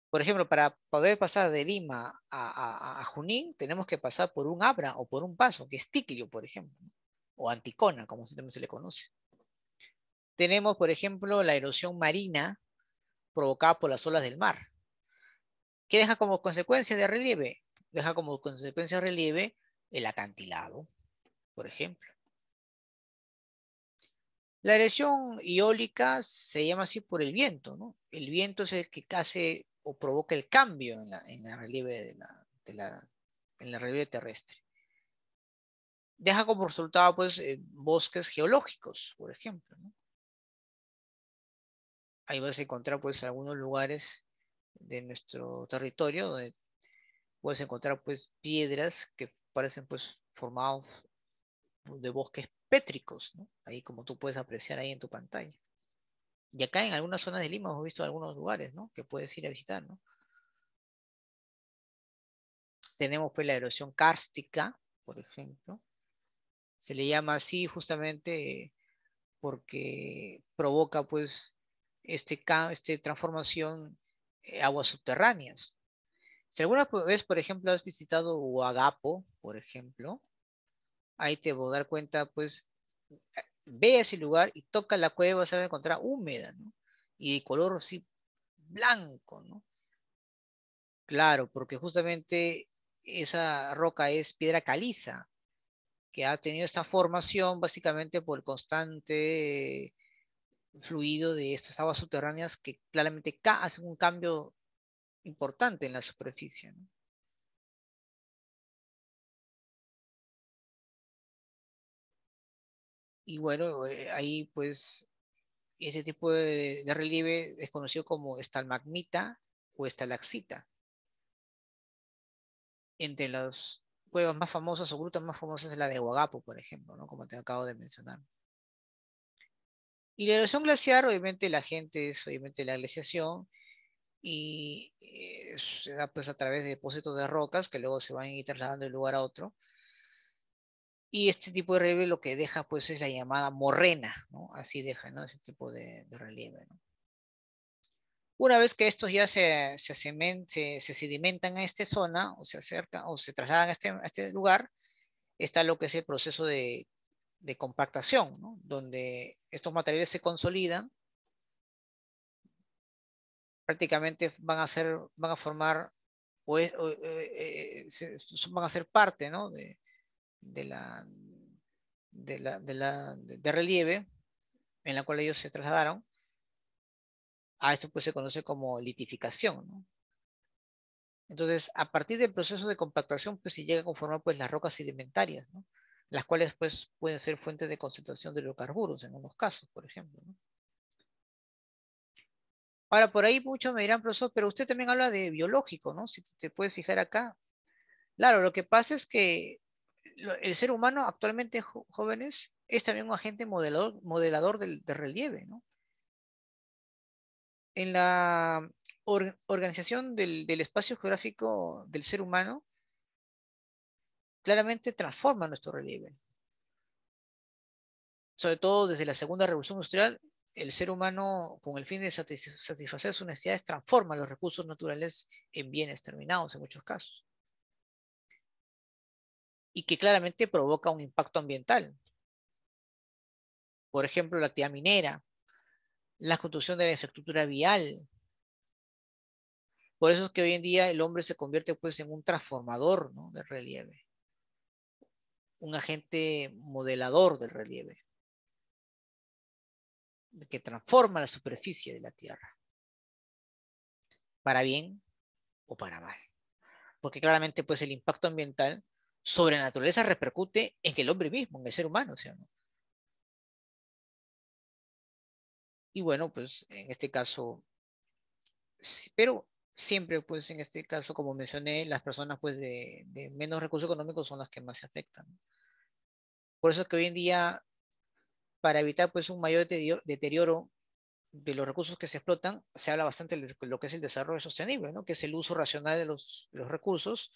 Por ejemplo, para poder pasar de Lima a Junín, tenemos que pasar por un Abra o por un paso, que es Ticlio, por ejemplo, ¿no? O Anticona, como también se le conoce. Tenemos, por ejemplo, la erosión marina provocada por las olas del mar. ¿Qué deja como consecuencia de relieve? Deja como consecuencia de relieve el acantilado, por ejemplo. La erosión eólica se llama así por el viento, ¿no? El viento es el que hace o provoca el cambio en la relieve en la relieve terrestre. Deja como resultado, pues, bosques geológicos, por ejemplo, ¿no? Ahí vas a encontrar, pues, algunos lugares de nuestro territorio donde puedes encontrar, pues, piedras que parecen, pues, formados de bosques pétricos, ¿no? Ahí como tú puedes apreciar ahí en tu pantalla. Y acá en algunas zonas de Lima hemos visto algunos lugares, ¿no? Que puedes ir a visitar, ¿no? Tenemos, pues, la erosión kárstica, por ejemplo. Se le llama así justamente porque provoca, pues, este transformación aguas subterráneas. Si alguna vez, por ejemplo, has visitado Huagapo, por ejemplo, ahí te voy a dar cuenta, pues, ve a ese lugar y toca la cueva, se va a encontrar húmeda, ¿no? Y de color así blanco, ¿no? Claro, porque justamente esa roca es piedra caliza, que ha tenido esta formación básicamente por el constante fluido de estas aguas subterráneas que claramente hacen un cambio importante en la superficie, ¿no? Y bueno, ahí pues ese tipo de relieve es conocido como estalagmita o estalaxita. Entre las cuevas más famosas o grutas más famosas es la de Huagapo, por ejemplo, ¿no? Como te acabo de mencionar. Y la erosión glaciar, obviamente la gente es obviamente la glaciación y se da pues a través de depósitos de rocas que luego se van a ir trasladando de un lugar a otro. Y este tipo de relieve lo que deja pues es la llamada morrena, ¿no? Así deja, ¿no? Ese tipo de relieve, ¿no? Una vez que estos ya se sedimentan a esta zona o se acercan o se trasladan a este lugar, está lo que es el proceso de compactación, ¿no? Donde estos materiales se consolidan, prácticamente van a formar van a ser parte, ¿no? De la, de relieve en la cual ellos se trasladaron. A esto pues se conoce como litificación, ¿no? Entonces, a partir del proceso de compactación, pues se llega a conformar pues las rocas sedimentarias, ¿no? Las cuales pues pueden ser fuentes de concentración de hidrocarburos en unos casos, por ejemplo, ¿no? Ahora, por ahí muchos me dirán, profesor, pero usted también habla de biológico, ¿no? Si te puedes fijar acá. Claro, lo que pasa es que el ser humano actualmente, jóvenes, es también un agente modelador de relieve, ¿no? En la organización del espacio geográfico del ser humano, claramente transforma nuestro relieve. Sobre todo desde la segunda revolución industrial, el ser humano, con el fin de satisfacer sus necesidades, transforma los recursos naturales en bienes terminados en muchos casos. Y que claramente provoca un impacto ambiental. Por ejemplo, la actividad minera, la construcción de la infraestructura vial. Por eso es que hoy en día el hombre se convierte pues en un transformador, ¿no? Del relieve, un agente modelador del relieve, que transforma la superficie de la Tierra, para bien o para mal. Porque claramente pues el impacto ambiental sobre la naturaleza repercute en el hombre mismo, en el ser humano, ¿sí o no? Y bueno, pues en este caso, pero siempre pues en este caso, como mencioné, las personas pues de menos recursos económicos son las que más se afectan, ¿no? Por eso es que hoy en día, para evitar pues un mayor deterioro de los recursos que se explotan, se habla bastante de lo que es el desarrollo sostenible, ¿no? Que es el uso racional de los recursos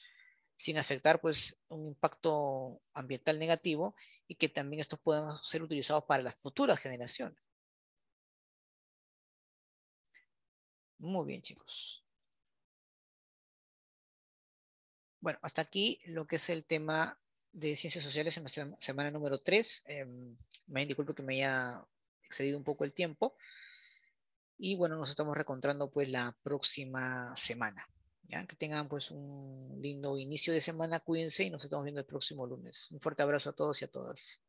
sin afectar pues un impacto ambiental negativo y que también estos puedan ser utilizados para las futuras generaciones. Muy bien, chicos. Bueno, hasta aquí lo que es el tema de ciencias sociales en la semana número 3. Me disculpo que me haya excedido un poco el tiempo. Y bueno, nos estamos reencontrando pues la próxima semana. ¿Ya? Que tengan pues un lindo inicio de semana, cuídense y nos estamos viendo el próximo lunes. Un fuerte abrazo a todos y a todas.